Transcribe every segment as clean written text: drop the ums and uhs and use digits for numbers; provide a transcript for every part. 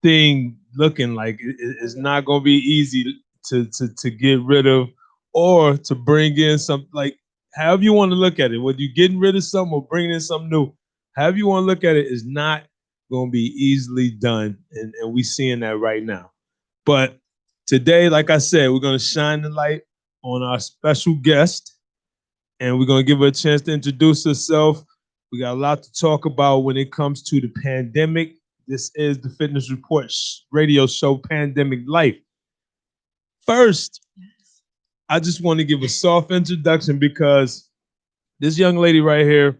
thing looking like. It's not going to be easy to get rid of or to bring in some, like, however you want to look at it, whether you're getting rid of something or bringing in something new, however you want to look at it, is not going to be easily done. And we seeing that right now. But today, like I said, we're going to shine the light on our special guest, and we're going to give her a chance to introduce herself. We got a lot to talk about when it comes to the pandemic. This is the Fitness Report radio show, Pandemic Life. First, I just want to give a soft introduction because this young lady right here,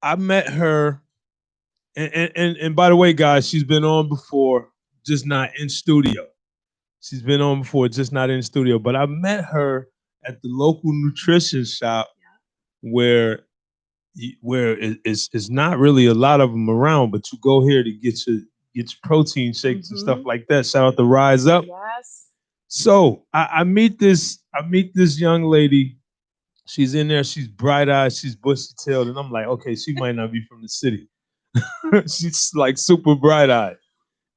I met her, and by the way, guys, she's been on before, just not in studio. She's been on before, just not in studio. But I met her at the local nutrition shop where it's not really a lot of them around, but you go here to get your protein shakes and stuff like that. Shout out to Rise Up. Yes. So I meet this young lady. She's in there. She's bright eyed. She's bushy tailed, and I'm like, okay, she might not be from the city. She's like super bright eyed,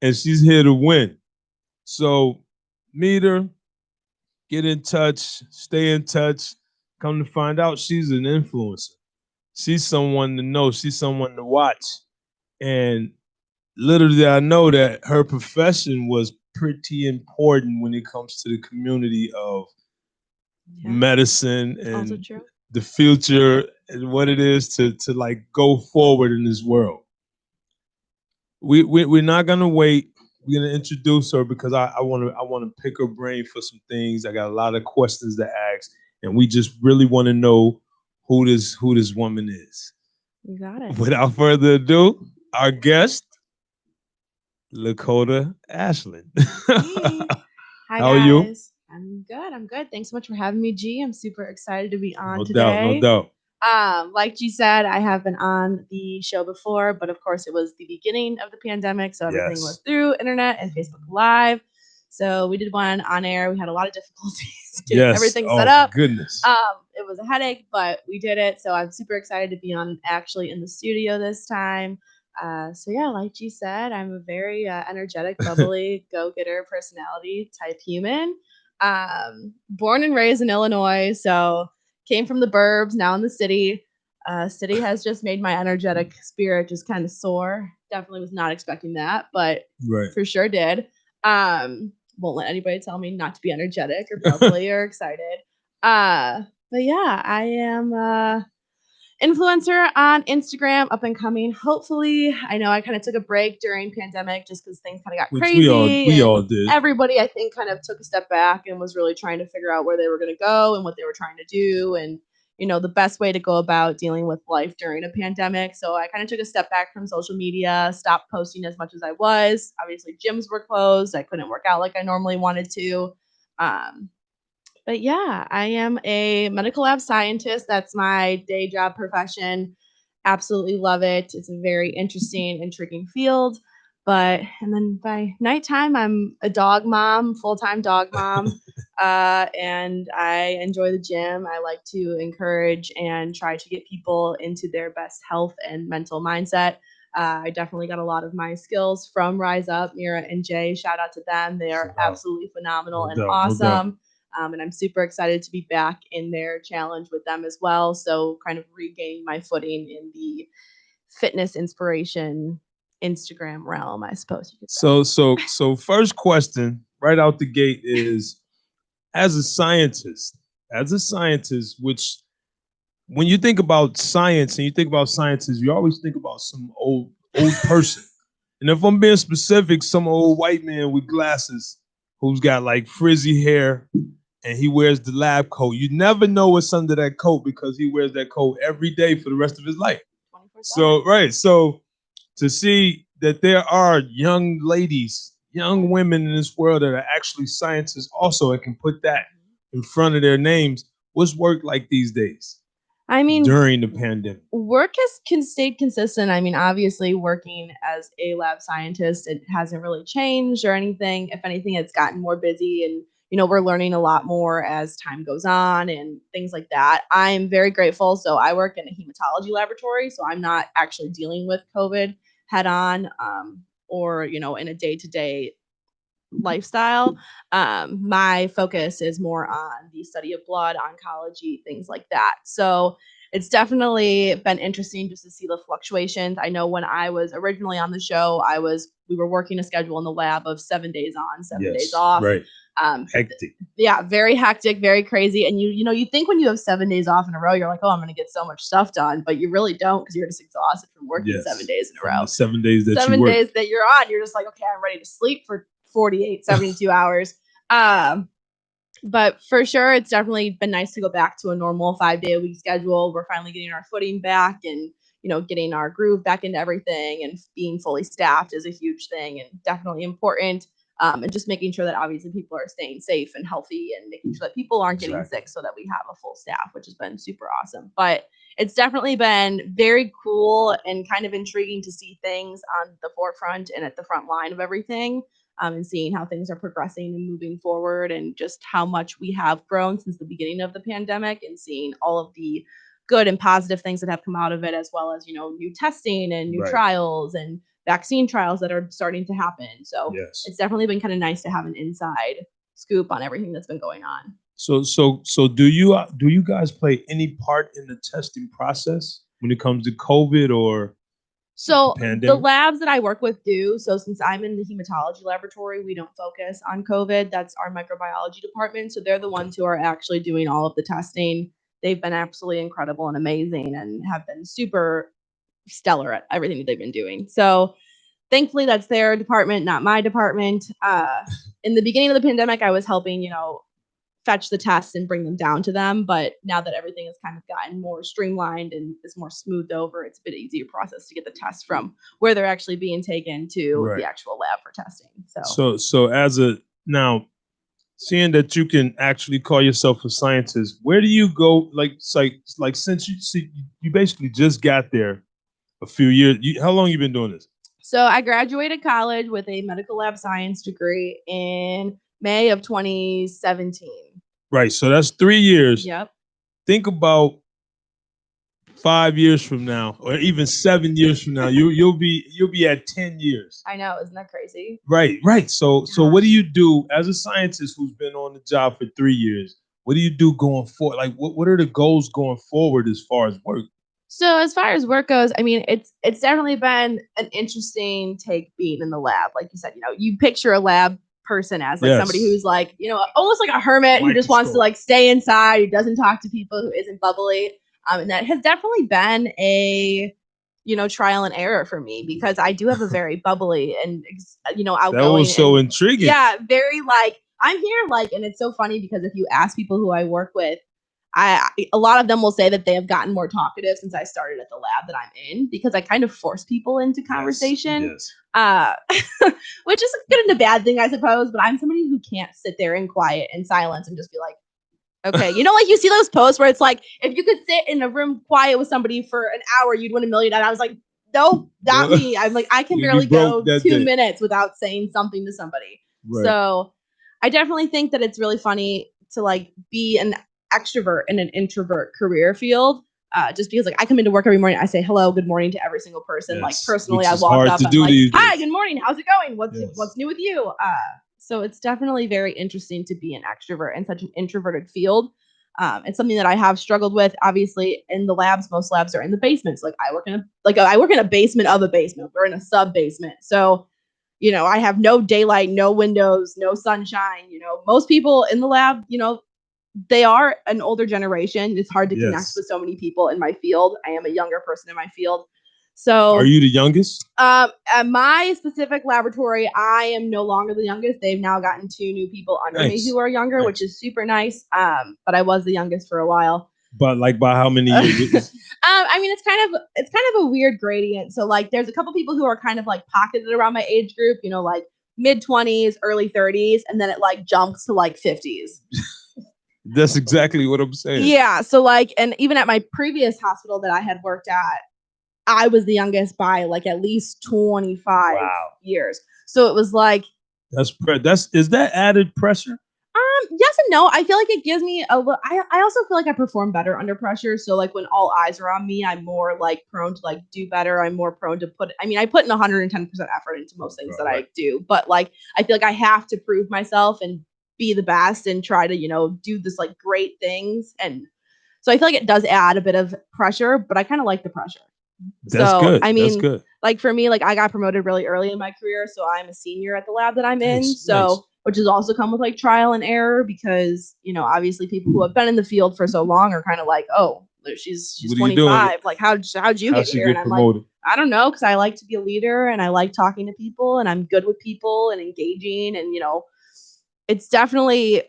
and she's here to win. So meet her, get in touch, stay in touch. Come to find out, she's an influencer. She's someone to know. She's someone to watch. And literally, I know that her profession was pretty important when it comes to the community of medicine and the future and what it is to like go forward in this world. We're not gonna wait. We're gonna introduce her because I wanna pick her brain for some things. I got a lot of questions to ask, and we just really want to know who this woman is. You got it. Without further ado, our guest, Lakota Ashland. Hi, How are you? guys. I'm good. I'm good. Thanks so much for having me, G. I'm super excited to be on No doubt, no today. doubt. Like G said, I have been on the show before, but of course it was the beginning of the pandemic, so everything was Yes. through internet and Facebook Live. So we did one on air. We had a lot of difficulties getting Yes. everything Oh set my up. goodness. It was a headache, but we did it. So I'm super excited to be on actually in the studio this time. So yeah, like G said, I'm a very energetic, bubbly, go-getter personality type human. Born and raised in Illinois, so came from the burbs, now in the city. City has just made my energetic spirit just kind of soar. Definitely was not expecting that, but Right. for sure did. Won't let anybody tell me not to be energetic or bubbly or excited. But yeah, I am influencer on Instagram, up and coming. Hopefully, I know I kind of took a break during pandemic just because things kind of got Which crazy, we all and did. everybody I think kind of took a step back and was really trying to figure out where they were going to go and what they were trying to do, and the best way to go about dealing with life during a pandemic. So I kind of took a step back from social media, stopped posting as much as I was. Obviously, gyms were closed. I couldn't work out like I normally wanted to. Um, but yeah, I am a medical lab scientist. That's my day job profession. Absolutely love it. It's a very interesting, intriguing field. And then by nighttime, I'm a dog mom, full-time dog mom. And I enjoy the gym. I like to encourage and try to get people into their best health and mental mindset. I definitely got a lot of my skills from Rise Up, Mira and Jay. Shout out to them. They are absolutely phenomenal and awesome. And I'm super excited to be back in their challenge with them as well. So kind of regaining my footing in the fitness inspiration Instagram realm, I suppose you could say. So first question right out the gate is, as a scientist, which when you think about science and you think about scientists, you always think about some old person. And if I'm being specific, some old white man with glasses who's got like frizzy hair and he wears the lab coat. You never know what's under that coat because he wears that coat every day for the rest of his life. 24/7. So, right. So to see that there are young ladies, young women in this world that are actually scientists also and can put that in front of their names, what's work like these days I mean, during the pandemic? work can stay consistent. I mean, obviously, working as a lab scientist, it hasn't really changed or anything. If anything, it's gotten more busy, and we're learning a lot more as time goes on and things like that. I'm very grateful. So I work in a hematology laboratory, so I'm not actually dealing with COVID head on. or, you know, in a day-to-day lifestyle. My focus is more on the study of blood, oncology, things like that. So it's definitely been interesting just to see the fluctuations. I know when I was originally on the show, we were working a schedule in the lab of 7 days on, 7 days off. Right. Hectic. Yeah, very hectic, very crazy. And you think when you have 7 days off in a row, you're like, oh, I'm going to get so much stuff done, but you really don't, because you're just exhausted from working 7 days in a row. The 7 days that seven you work. days that you're on, you're just like, okay, I'm ready to sleep for 48, 72 hours. But for sure, it's definitely been nice to go back to a normal 5-day-a-week schedule. We're finally getting our footing back, and getting our groove back into everything, and being fully staffed is a huge thing and definitely important. And just making sure that obviously people are staying safe and healthy, and making sure that people aren't getting sick, so that we have a full staff, which has been super awesome. But it's definitely been very cool and kind of intriguing to see things on the forefront and at the front line of everything. And seeing how things are progressing and moving forward, and just how much we have grown since the beginning of the pandemic, and seeing all of the good and positive things that have come out of it, as well as, new testing and new trials and vaccine trials that are starting to happen. So it's definitely been kind of nice to have an inside scoop on everything that's been going on. So do you guys play any part in the testing process when it comes to COVID or? So the labs that I work with do. So since I'm in the hematology laboratory, we don't focus on COVID. That's our microbiology department. So they're the ones who are actually doing all of the testing. They've been absolutely incredible and amazing, and have been super stellar at everything that they've been doing. So thankfully that's their department, not my department. In the beginning of the pandemic, I was helping, fetch the tests and bring them down to them. But now that everything has kind of gotten more streamlined and is more smoothed over, it's a bit easier process to get the tests from where they're actually being taken to the actual lab for testing. So now, seeing that you can actually call yourself a scientist, where do you go? Like since you basically just got there a few years. How long you been doing this? So I graduated college with a medical lab science degree in May of 2017. Right. So that's 3 years. Yep. Think about 5 years from now, or even 7 years from now, you'll be at 10 years. I know, isn't that crazy? Right. So what do you do as a scientist who's been on the job for 3 years? What do you do going forward? Like, what are the goals going forward as far as work? So as far as work goes, I mean, it's definitely been an interesting take being in the lab. Like you said, you picture a lab person as like somebody who's like, almost like a hermit who just wants to like stay inside, who doesn't talk to people, who isn't bubbly. And that has definitely been a, trial and error for me, because I do have a very bubbly and, outgoing. That was so intriguing. Yeah, very like, I'm here like, and it's so funny because if you ask people who I work with, a lot of them will say that they have gotten more talkative since I started at the lab that I'm in, because I kind of force people into conversation, which is a good and a bad thing, I suppose. But I'm somebody who can't sit there in quiet and silence and just be like, okay, like you see those posts where it's like, if you could sit in a room quiet with somebody for an hour, you'd win $1 million. And I was like, nope, not me. I'm like, I can barely go 2 minutes without saying something to somebody. Right. So I definitely think that it's really funny to like be an extrovert in an introvert career field, just because like I come into work every morning, I say hello, good morning to every single person. Like personally, I walk up, I'm like, hi, good morning, how's it going? What's new with you? So it's definitely very interesting to be an extrovert in such an introverted field. It's something that I have struggled with. Obviously, in the labs, most labs are in the basements. Like I work in a basement of a basement. We're in a sub basement, so I have no daylight, no windows, no sunshine. Most people in the lab, they are an older generation. It's hard to connect with so many people in my field. I am a younger person in my field. So are you the youngest? At my specific laboratory, I am no longer the youngest. They've now gotten 2 new people under me who are younger, which is super nice. But I was the youngest for a while. But like by how many years? I mean, it's kind of a weird gradient. So like there's a couple people who are kind of like pocketed around my age group, like mid-20s, early 30s, and then it like jumps to like 50s. That's exactly what I'm saying. Yeah. So like, and even at my previous hospital that I had worked at, I was the youngest by like at least 25 years. So it was like, is that added pressure? Yes and no. I feel like it gives me a little. I also feel like I perform better under pressure. So like when all eyes are on me, I'm more like prone to like do better. I'm more prone to put. I mean, I put in 110% effort into most things that I do, but like I feel like I have to prove myself and be the best and try to do this like great things. And so I feel like it does add a bit of pressure, but I kind of like the pressure. That's So good. I That's mean, good. like for me, like I got promoted really early in my career, so I'm a senior at the lab that I'm in. Nice, So nice. which has also come with like trial and error because obviously people who have been in the field for so long are kind of like, oh, she's What are you doing? 25. Like how'd you How'd get she here? get And I'm promoted? like, I don't know, because I like to be a leader and I like talking to people and I'm good with people and engaging and it's definitely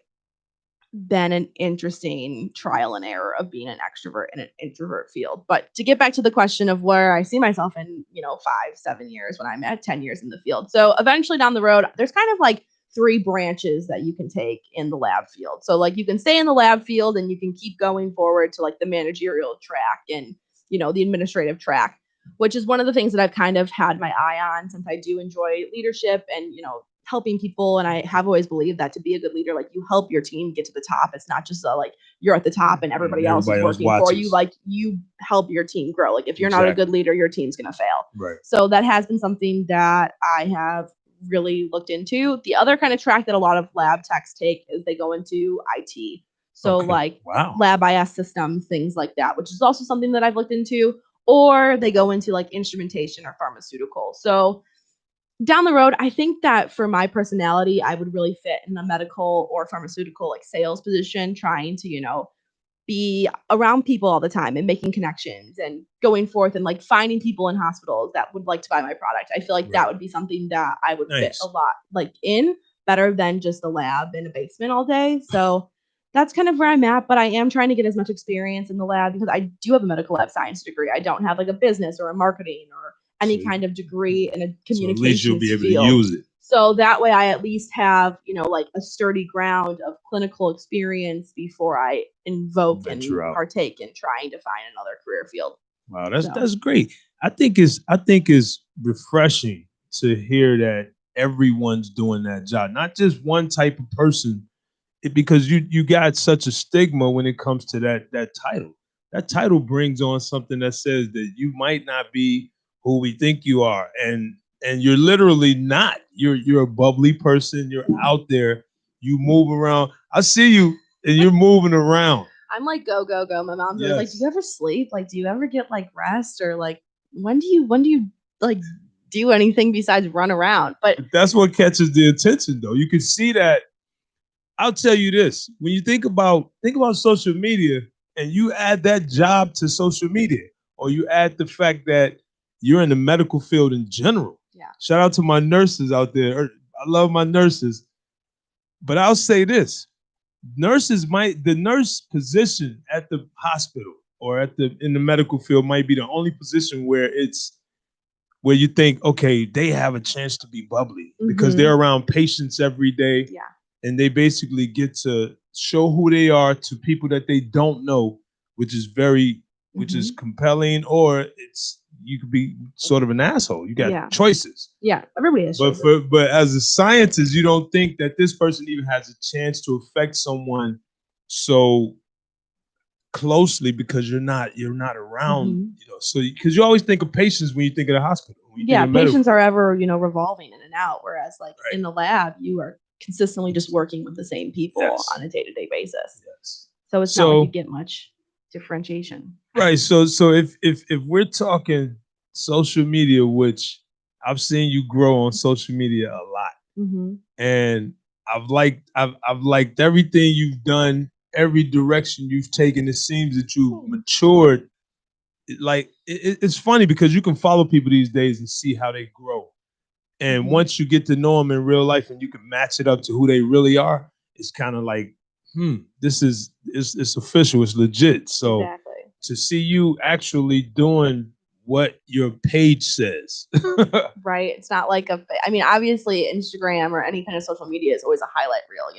been an interesting trial and error of being an extrovert in an introvert field. But to get back to the question of where I see myself in 5-7 years when I'm at 10 years in the field, so eventually down the road there's kind of like 3 branches that you can take in the lab field. So like you can stay in the lab field and you can keep going forward to like the managerial track and the administrative track, which is one of the things that I've kind of had my eye on since I do enjoy leadership and helping people. And I have always believed that to be a good leader, like you help your team get to the top. It's not just like you're at the top and everybody else is working for you. Like you help your team grow. Like if you're not a good leader, your team's going to fail. Right. So that has been something that I have really looked into. The other kind of track that a lot of lab techs take is they go into IT. So like lab IS systems, things like that, which is also something that I've looked into. Or they go into like instrumentation or pharmaceutical. So down the road, I think that for my personality, I would really fit in a medical or pharmaceutical like sales position, trying to, be around people all the time and making connections and going forth and like finding people in hospitals that would like to buy my product. I feel like that would be something that I would fit a lot like in better than just a lab in a basement all day. So that's kind of where I'm at, but I am trying to get as much experience in the lab because I do have a medical lab science degree. I don't have like a business or a marketing or any kind of degree in a communications field. So at least you'll be able to use it. So that way I at least have, like a sturdy ground of clinical experience before I invoke and partake in trying to find another career field. Wow, that's great. I think it's refreshing to hear that everyone's doing that job, not just one type of person. Because you got such a stigma when it comes to that title. That title brings on something that says that you might not be who we think you are, and you're literally not. You're a bubbly person. You're out there. You move around. I see you, and you're moving around. I'm like go go go. My mom's always like, do you ever sleep? Like, do you ever get like rest or like when do you like do anything besides run around? But that's what catches the attention, though. You can see that. I'll tell you this: when you think about social media, and you add that job to social media, or you add the fact that you're in the medical field in general. Yeah. Shout out to my nurses out there. I love my nurses, but I'll say this: the nurse position at the hospital or in the medical field might be the only position where you think, okay, they have a chance to be bubbly because they're around patients every day. Yeah. And they basically get to show who they are to people that they don't know, which is which is compelling, or you could be sort of an asshole. You got choices. Yeah, everybody has choices. But as a scientist, you don't think that this person even has a chance to affect someone so closely because you're not around, so because you always think of patients when you think of the hospital. Patients are ever, revolving in and out, whereas like in the lab, you are consistently just working with the same people on a day-to-day basis. Yes. So it's not like you get much differentiation. Right. So if we're talking social media, which I've seen you grow on social media a lot, and I've liked everything you've done, every direction you've taken. It seems that you've matured. It's funny because you can follow people these days and see how they grow. And once you get to know them in real life and you can match it up to who they really are, it's kind of like, it's official, it's legit. So to see you actually doing what your page says. Right. It's not like obviously Instagram or any kind of social media is always a highlight reel,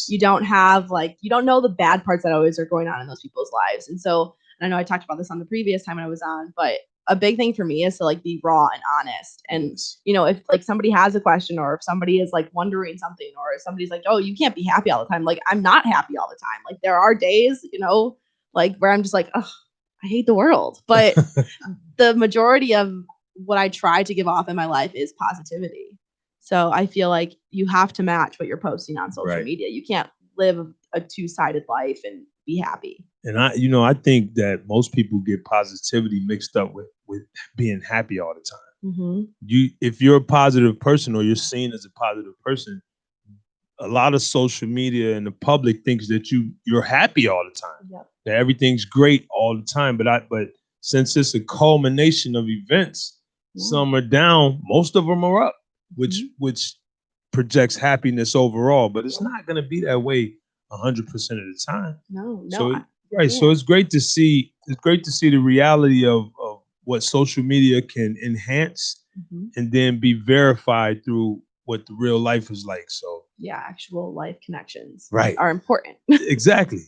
you don't have you don't know the bad parts that always are going on in those people's lives. And so, I know I talked about this on the previous time I was on, but a big thing for me is to like be raw and honest. And you know, if like somebody has a question, or if somebody is like wondering something, or if somebody's like, oh, you can't be happy all the time. Like, I'm not happy all the time. Like, there are days, you know, like where I'm just like, oh, I hate the world. But the majority of what I try to give off in my life is positivity. So I feel like you have to match what you're posting on social media. You can't live a two-sided life and be happy. And I think that most people get positivity mixed up with being happy all the time. Mm-hmm. If you're a positive person, or you're seen as a positive person, a lot of social media and the public thinks that you're happy all the time. Yep. That everything's great all the time. But since it's a culmination of events, some are down, most of them are up, which projects happiness overall. But it's not going to be that way 100% of the time. No. So so it's great to see. It's great to see the reality of what social media can enhance, and then be verified through what the real life is like. So actual life connections are important. Exactly.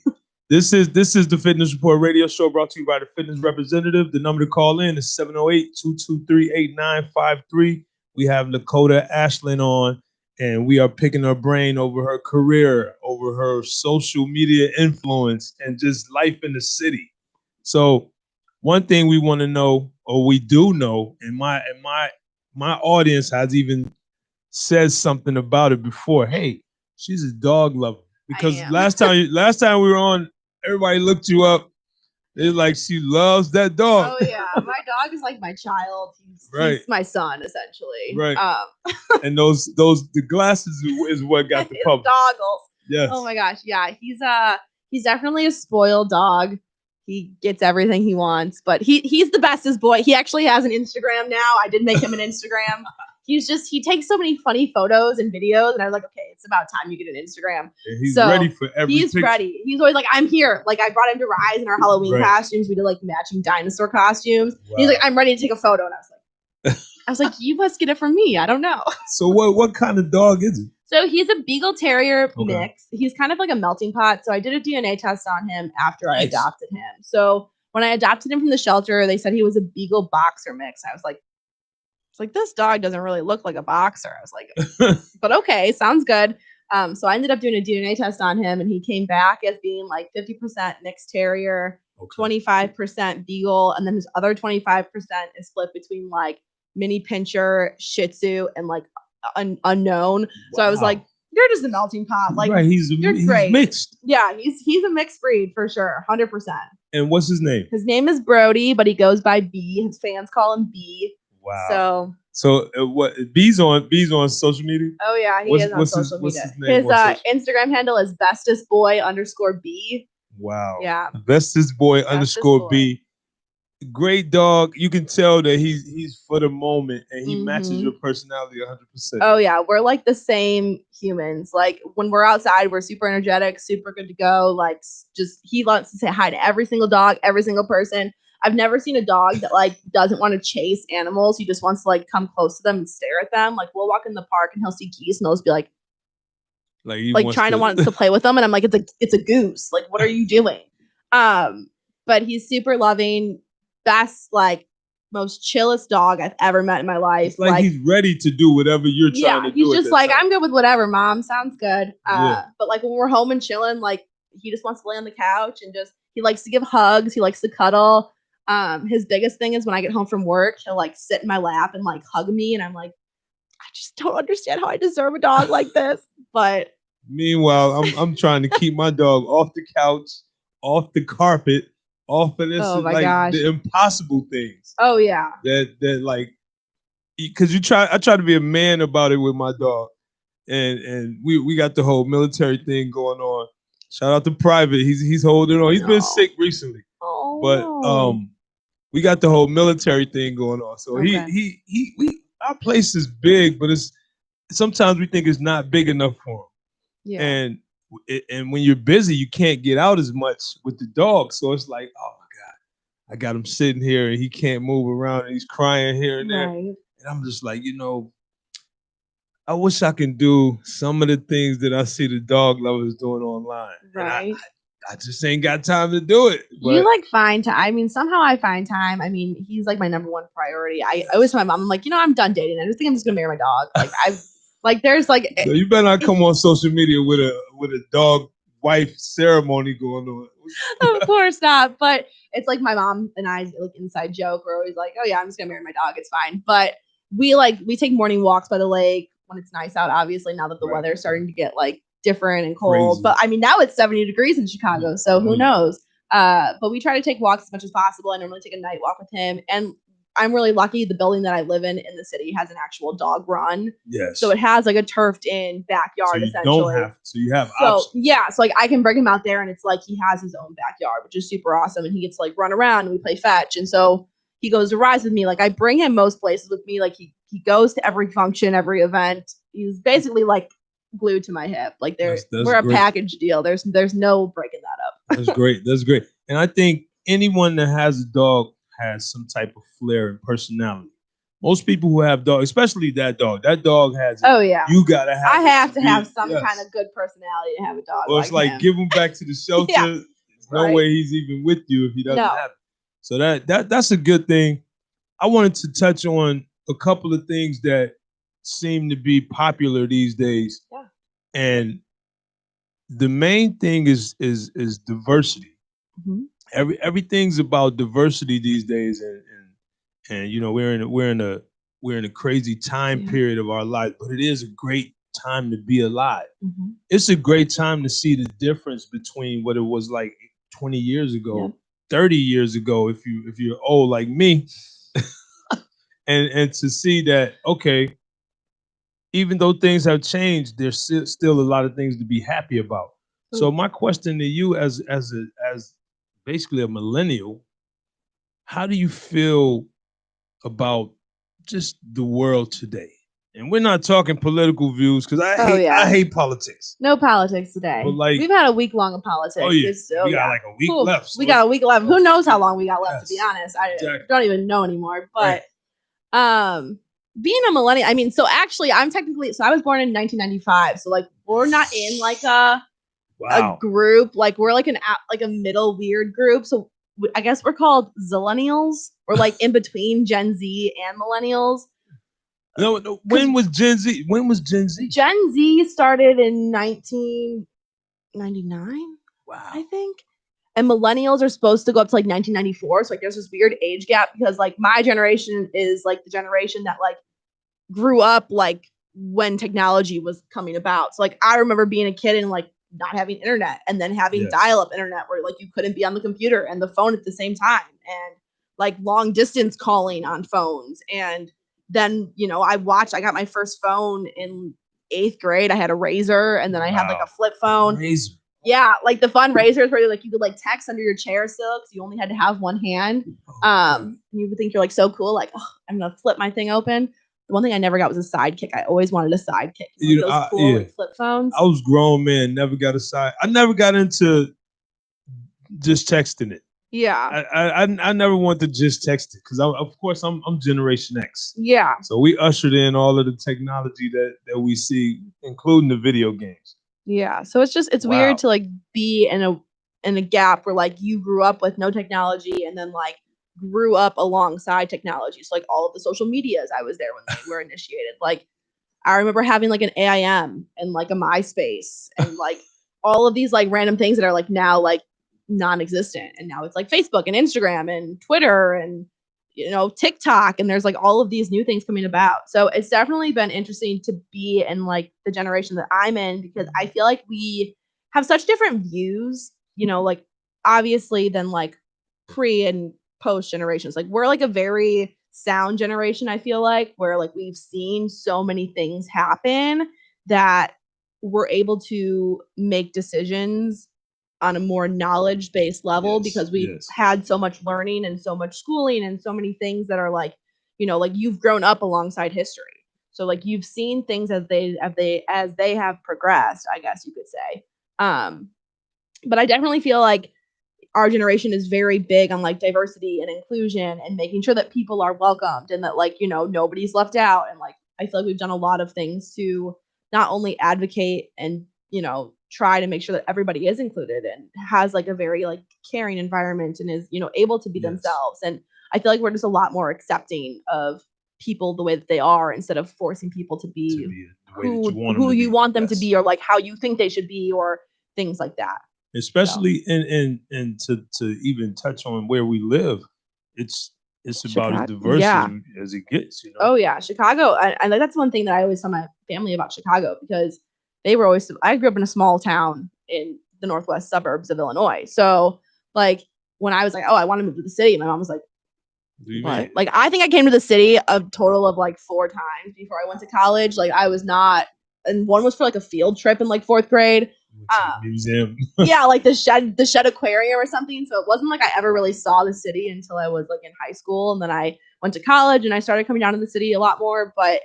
This is the Fitness Report radio show, brought to you by the Fitness Representative. The number to call in is 708-223-8953. We have Lakota Ashland on, and we are picking her brain over her career, over her social media influence, and just life in the city. So one thing we want to know, or we do know, and my audience has even said something about it before. Hey, she's a dog lover. Because last time we were on, everybody looked you up. They're like, she loves that dog. Oh yeah, my dog is like my child. He's my son, essentially. Right. And the glasses is what got the puppy. Goggles. Yes. Oh my gosh, yeah. He's definitely a spoiled dog. He gets everything he wants, but he's the bestest boy. He actually has an Instagram now. I did make him an Instagram. He takes so many funny photos and videos, and I was like, okay, it's about time you get an Instagram. And he's ready for every picture. Ready. He's always like, I'm here. Like, I brought him to Rise in our Halloween costumes. We did like matching dinosaur costumes. Wow. He's like, I'm ready to take a photo. And I was like, you must get it from me. I don't know. So what kind of dog is he? So he's a Beagle Terrier mix. He's kind of like a melting pot. So I did a DNA test on him after I adopted him. So when I adopted him from the shelter, they said he was a Beagle Boxer mix. I was like, this dog doesn't really look like a boxer. I was like, but okay, sounds good. So I ended up doing a DNA test on him, and he came back as being like 50% mixed terrier, 25% Beagle, and then his other 25% is split between like mini pincher, Shih Tzu, and like unknown. Wow. So I was like, you're just a melting pot. Like, he's great. Mixed. Yeah, he's a mixed breed for sure, 100%. And what's his name? His name is Brody, but he goes by B. His fans call him B. Wow. So what? B's on social media? Oh yeah, he is on social media. His Instagram handle is bestestboy_B. Wow. Yeah. bestestboy_B. Great dog. You can tell that he's for the moment, and he matches your personality 100%. Oh yeah, we're like the same humans. Like when we're outside, we're super energetic, super good to go. Like he wants to say hi to every single dog, every single person. I've never seen a dog that like doesn't want to chase animals. He just wants to like come close to them and stare at them. Like we'll walk in the park and he'll see geese and he'll just be like trying to want to play with them. And I'm like, it's a goose. Like, what are you doing? But he's super loving, best, like most chillest dog I've ever met in my life. It's like he's ready to do whatever you're trying to do. He's just like, I'm good with whatever, mom. Sounds good. But like when we're home and chilling, like he just wants to lay on the couch and he likes to give hugs. He likes to cuddle. His biggest thing is when I get home from work, he'll like sit in my lap and like hug me, and I'm like, I just don't understand how I deserve a dog like this. But meanwhile, I'm trying to keep my dog off the couch, off the carpet, off of this, the impossible things. Oh yeah. That like, because I try to be a man about it with my dog, and we got the whole military thing going on. Shout out to Private. He's holding on. He's been sick recently. Oh. But we got the whole military thing going on. So our place is big, but sometimes we think it's not big enough for him. Yeah. And when you're busy, you can't get out as much with the dog. So it's like, oh my God, I got him sitting here and he can't move around and he's crying here and there. Right. And I'm just like, I wish I can do some of the things that I see the dog lovers doing online. Right. I just ain't got time to do it. You like find time. I mean, somehow I find time. I mean, he's like my number one priority. I always tell my mom, I'm like, I'm done dating. I just think I'm just gonna marry my dog. Like there's like. So you better not come on social media with a dog wife ceremony going on. Of course not. But it's like my mom and I's like inside joke. We're always like, oh yeah, I'm just gonna marry my dog. It's fine. But we take morning walks by the lake when it's nice out. Obviously, now that the weather is starting to get like different and cold. Crazy. But I mean, now it's 70 degrees in Chicago, so who knows? But we try to take walks as much as possible. I normally take a night walk with him, and I'm really lucky. The building that I live in the city has an actual dog run. Yes. So it has like a turfed in backyard. So you essentially. You have options. Yeah. So like I can bring him out there, and it's like he has his own backyard, which is super awesome. And he gets to like run around, and we play fetch. And so he goes to rides with me. Like I bring him most places with me. Like he goes to every function, every event. He's basically like glued to my hip. Like we're a package deal. There's no breaking that up. That's great. And I think anyone that has a dog has some type of flair and personality. Most people who have dogs, especially that dog has. Oh yeah. You gotta have. I have to have some kind of good personality to have a dog. Well, it's like him. Give him back to the shelter. Yeah. There's no way he's even with you if he doesn't have it. So that's a good thing. I wanted to touch on a couple of things that seem to be popular these days. Yeah. And the main thing is diversity. Mm-hmm. Everything's about diversity these days, and we're in a crazy time period of our life, but it is a great time to be alive. Mm-hmm. It's a great time to see the difference between what it was like 20 years ago, 30 years ago, if you're old like me, and to see that, okay, even though things have changed, there's still a lot of things to be happy about. Mm-hmm. So my question to you as basically a millennial, how do you feel about just the world today? And we're not talking political views because I hate politics. No politics today. But like, we've had a week long of politics. Oh yeah, we got like a week left. So we got a week left. Who knows how long we got left? To be honest, I don't even know anymore. But being a millennial, I mean, so actually, I was born in 1995. So like, we're not in like a group. Like we're like a middle weird group. So I guess we're called Zillennials. We're like in between Gen Z and millennials. No. When was Gen Z? Gen Z started in 1999. Wow. I think. And millennials are supposed to go up to like 1994. So like there's this weird age gap because like my generation is like the generation that like grew up like when technology was coming about. So like I remember being a kid and like not having internet and then having dial-up internet where like you couldn't be on the computer and the phone at the same time, and like long distance calling on phones. And then, I got my first phone in 8th grade. I had a Razor, and then I had like a flip phone. Razor. Yeah, like the fun Razors where like you could like text under your chair still because you only had to have one hand. You would think you're like so cool, like, oh, I'm gonna flip my thing open. The one thing I never got was a sidekick. I always wanted a sidekick. Those cool flip phones. I was grown man, never got a side. I never got into just texting it. Yeah. I never wanted to just text it because of course I'm Generation X. Yeah. So we ushered in all of the technology that we see, including the video games. Yeah. So it's weird to like be in a gap where like you grew up with no technology and then like grew up alongside technology. So like all of the social medias, I was there when they were initiated. Like I remember having like an AIM and like a MySpace and like all of these like random things that are like now like non-existent. And now it's like Facebook and Instagram and Twitter and TikTok, and there's like all of these new things coming about. So it's definitely been interesting to be in like the generation that I'm in, because I feel like we have such different views, like obviously than like pre and post generations. Like we're like a very sound generation, I feel like, where like we've seen so many things happen that we're able to make decisions on a more knowledge-based level, because we've had so much learning and so much schooling and so many things that are like, like you've grown up alongside history. So like you've seen things as they have progressed, I guess you could say. But I definitely feel like our generation is very big on like diversity and inclusion and making sure that people are welcomed and that like, nobody's left out. And like, I feel like we've done a lot of things to not only advocate and try to make sure that everybody is included and has like a very like caring environment and is, able to be themselves. And I feel like we're just a lot more accepting of people the way that they are instead of forcing people to be who you want them to be or like how you think they should be or things like that. Especially and to even touch on where we live, it's about as diverse as it gets, Oh yeah, Chicago. And that's one thing that I always tell my family about Chicago, because I grew up in a small town in the northwest suburbs of Illinois. So like when I was like, oh, I want to move to the city, my mom was like, what? Like I think I came to the city a total of like 4 times before I went to college. Like I was not, and one was for like a field trip in like 4th grade. Museum. Yeah, like the shed aquarium or something. So it wasn't like I ever really saw the city until I was like in high school, and then I went to college and I started coming down to the city a lot more. But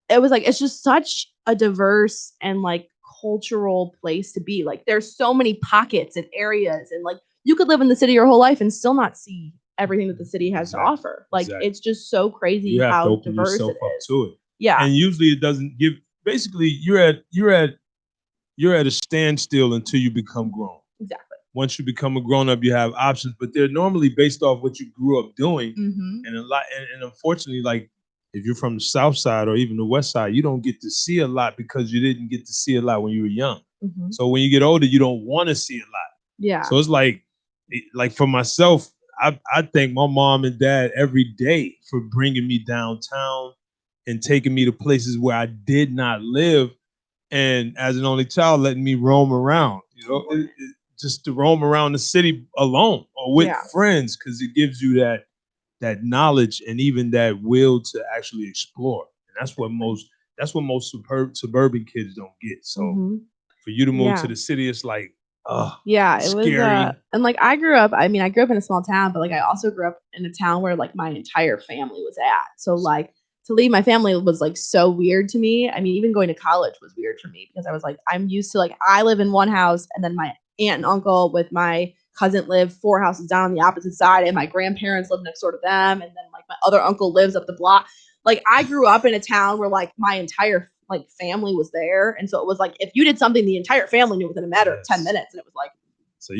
it was like it's just such a diverse and like cultural place to be. Like there's so many pockets and areas, and like you could live in the city your whole life and still not see everything that the city has to offer. Like it's just so crazy how diverse it is. To it. Yeah, and usually it doesn't give. Basically, you're at a standstill until you become grown. Exactly. Once you become a grown up, you have options, but they're normally based off what you grew up doing. Mm-hmm. And unfortunately, like if you're from the South Side or even the West Side, you don't get to see a lot because you didn't get to see a lot when you were young. Mm-hmm. So when you get older, you don't want to see a lot. Yeah. So it's like for myself, I thank my mom and dad every day for bringing me downtown and taking me to places where I did not live. And as an only child, letting me roam around, just to roam around the city alone or with friends, because it gives you that knowledge and even that will to actually explore. And that's what most suburban kids don't get. So for you to move to the city, it's like, it scary. Was and like I grew up in a small town, but like I also grew up in a town where like my entire family was at. So like to leave my family was like so weird to me. I mean, even going to college was weird for me because I was like, I'm used to like I live in one house and then my aunt and uncle with my cousin live 4 houses down on the opposite side, and my grandparents live next door to them, and then like my other uncle lives up the block. Like I grew up in a town where like my entire like family was there, and so it was like if you did something, the entire family knew within a matter of 10 minutes, and it was like. So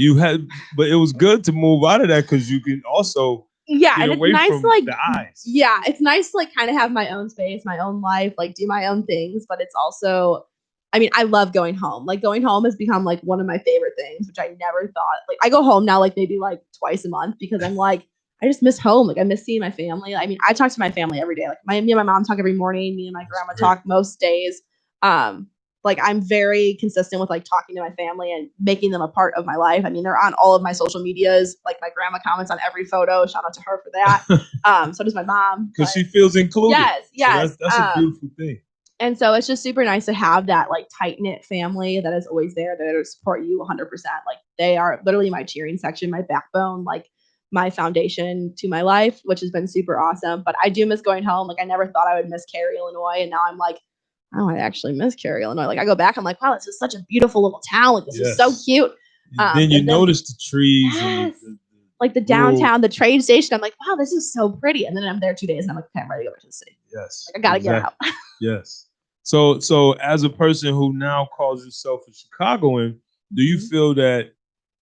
but it was good to move out of that because you can also. Yeah, and it's nice to like the eyes. Yeah, it's nice to like kind of have my own space, my own life, like do my own things, but it's also, I mean, I love going home. Like going home has become like one of my favorite things, which I never thought. Like I go home now like maybe like twice a month because I'm like I just miss home. Like I miss seeing my family. I mean, I talk to my family every day. Like me and my mom talk every morning. Me and my grandma talk most days. Like I'm very consistent with like talking to my family and making them a part of my life. I mean, they're on all of my social medias. Like my grandma comments on every photo. Shout out to her for that. So does my mom. Because she feels included. Yes. So that's a beautiful thing. And so it's just super nice to have that like tight knit family that is always there to support you 100%. Like they are literally my cheering section, my backbone, like my foundation to my life, which has been super awesome. But I do miss going home. Like I never thought I would miss Cary, Illinois. And now I'm like, oh, I actually miss Cary, Illinois. Like I go back, I'm like, wow, this is such a beautiful little town. Like this is so cute. Then you notice the trees. Yes. And like the downtown, the train station. I'm like, wow, this is so pretty. And then I'm there 2 days and I'm like, okay, I'm ready to go back to the city. Yes. Like I gotta get out. Yes. So as a person who now calls yourself a Chicagoan, do you feel that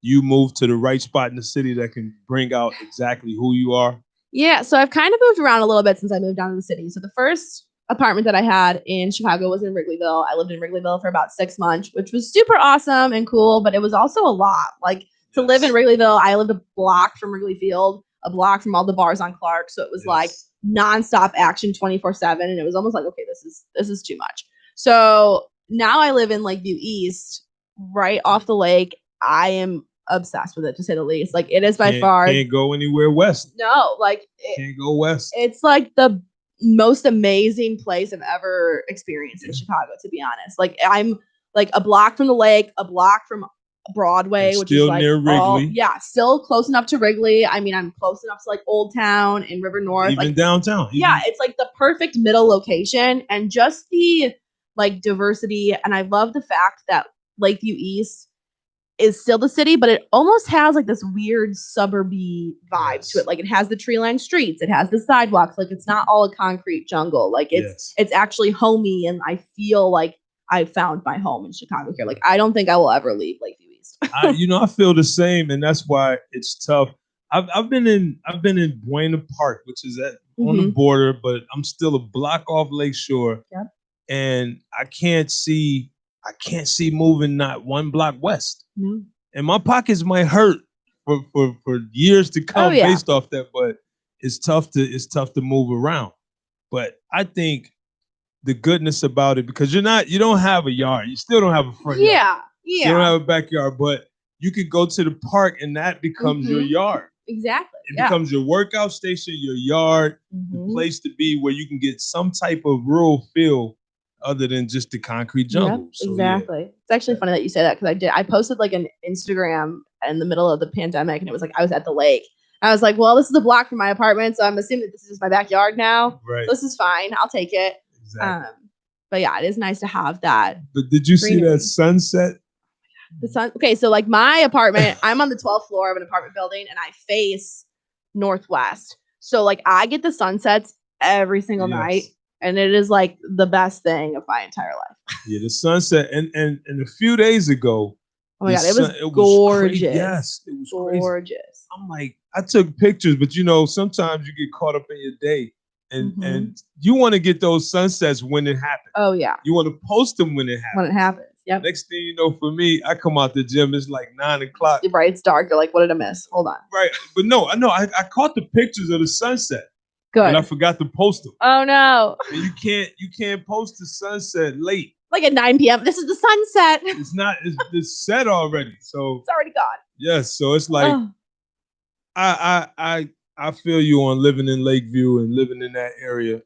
you moved to the right spot in the city that can bring out exactly who you are? Yeah. So I've kind of moved around a little bit since I moved down to the city. So the first apartment that I had in Chicago was in Wrigleyville. I lived in Wrigleyville for about 6 months, which was super awesome and cool, but it was also a lot. Like to live in Wrigleyville, I lived a block from Wrigley Field, a block from all the bars on Clark. So it was like nonstop action 24/7. And it was almost like, okay, this is too much. So now I live in Lakeview East, right off the lake. I am obsessed with it, to say the least. Like it is by far. Can't go anywhere west. No, like can't go west. It's like the most amazing place I've ever experienced in Chicago, to be honest. Like I'm like a block from the lake, a block from Broadway, which is like near Wrigley. Still close enough to Wrigley. I mean, I'm close enough to like Old Town and River North, even like downtown. Yeah, it's like the perfect middle location, and just the like diversity. And I love the fact that Lakeview East is still the city, but it almost has like this weird suburby vibe to it. Like it has the tree-lined streets, it has the sidewalks. Like it's not all a concrete jungle. Like it's actually homey, and I feel like I found my home in Chicago here. Like, I don't think I will ever leave Lakeview East. I feel the same, and that's why it's tough. I've been in Buena Park, which is on the border, but I'm still a block off Lakeshore. Yep. And I can't see moving not one block west. No. And my pockets might hurt for years to come based off that, but it's tough to move around. But I think the goodness about it, because you don't have a yard. You still don't have a front yard. Yeah. You don't have a backyard, but you could go to the park and that becomes your yard. Exactly. It becomes your workout station, your yard, the place to be where you can get some type of rural feel other than just the concrete jungle. Yep, so, exactly. Yeah. It's actually funny that you say that, because I posted like an Instagram in the middle of the pandemic, and it was like I was at the lake. I was like, well, this is a block from my apartment, so I'm assuming that this is my backyard now. Right. So this is fine. I'll take it. Exactly. But yeah, it is nice to have that. But did you see that sunset? The sun. Okay, so like my apartment, I'm on the 12th floor of an apartment building, and I face northwest. So like I get the sunsets every single night, and it is like the best thing of my entire life. Yeah, the sunset, and a few days ago. Oh my God, it was gorgeous. Yes, it was gorgeous. Crazy. I'm like, I took pictures, but sometimes you get caught up in your day. And you want to get those sunsets when it happens. Oh yeah. You want to post them when it happens. Yep. Next thing you know, for me, I come out the gym. It's like 9 o'clock. Right. It's dark. You're like, what did I miss? Hold on. Right. But no, I know. I caught the pictures of the sunset. Good. And I forgot to post them. Oh no. And you can't post the sunset late. Like at 9 p.m. This is the sunset. It's set already. So it's already gone. Yes. So it's like I feel you on living in Lakeview and living in that area.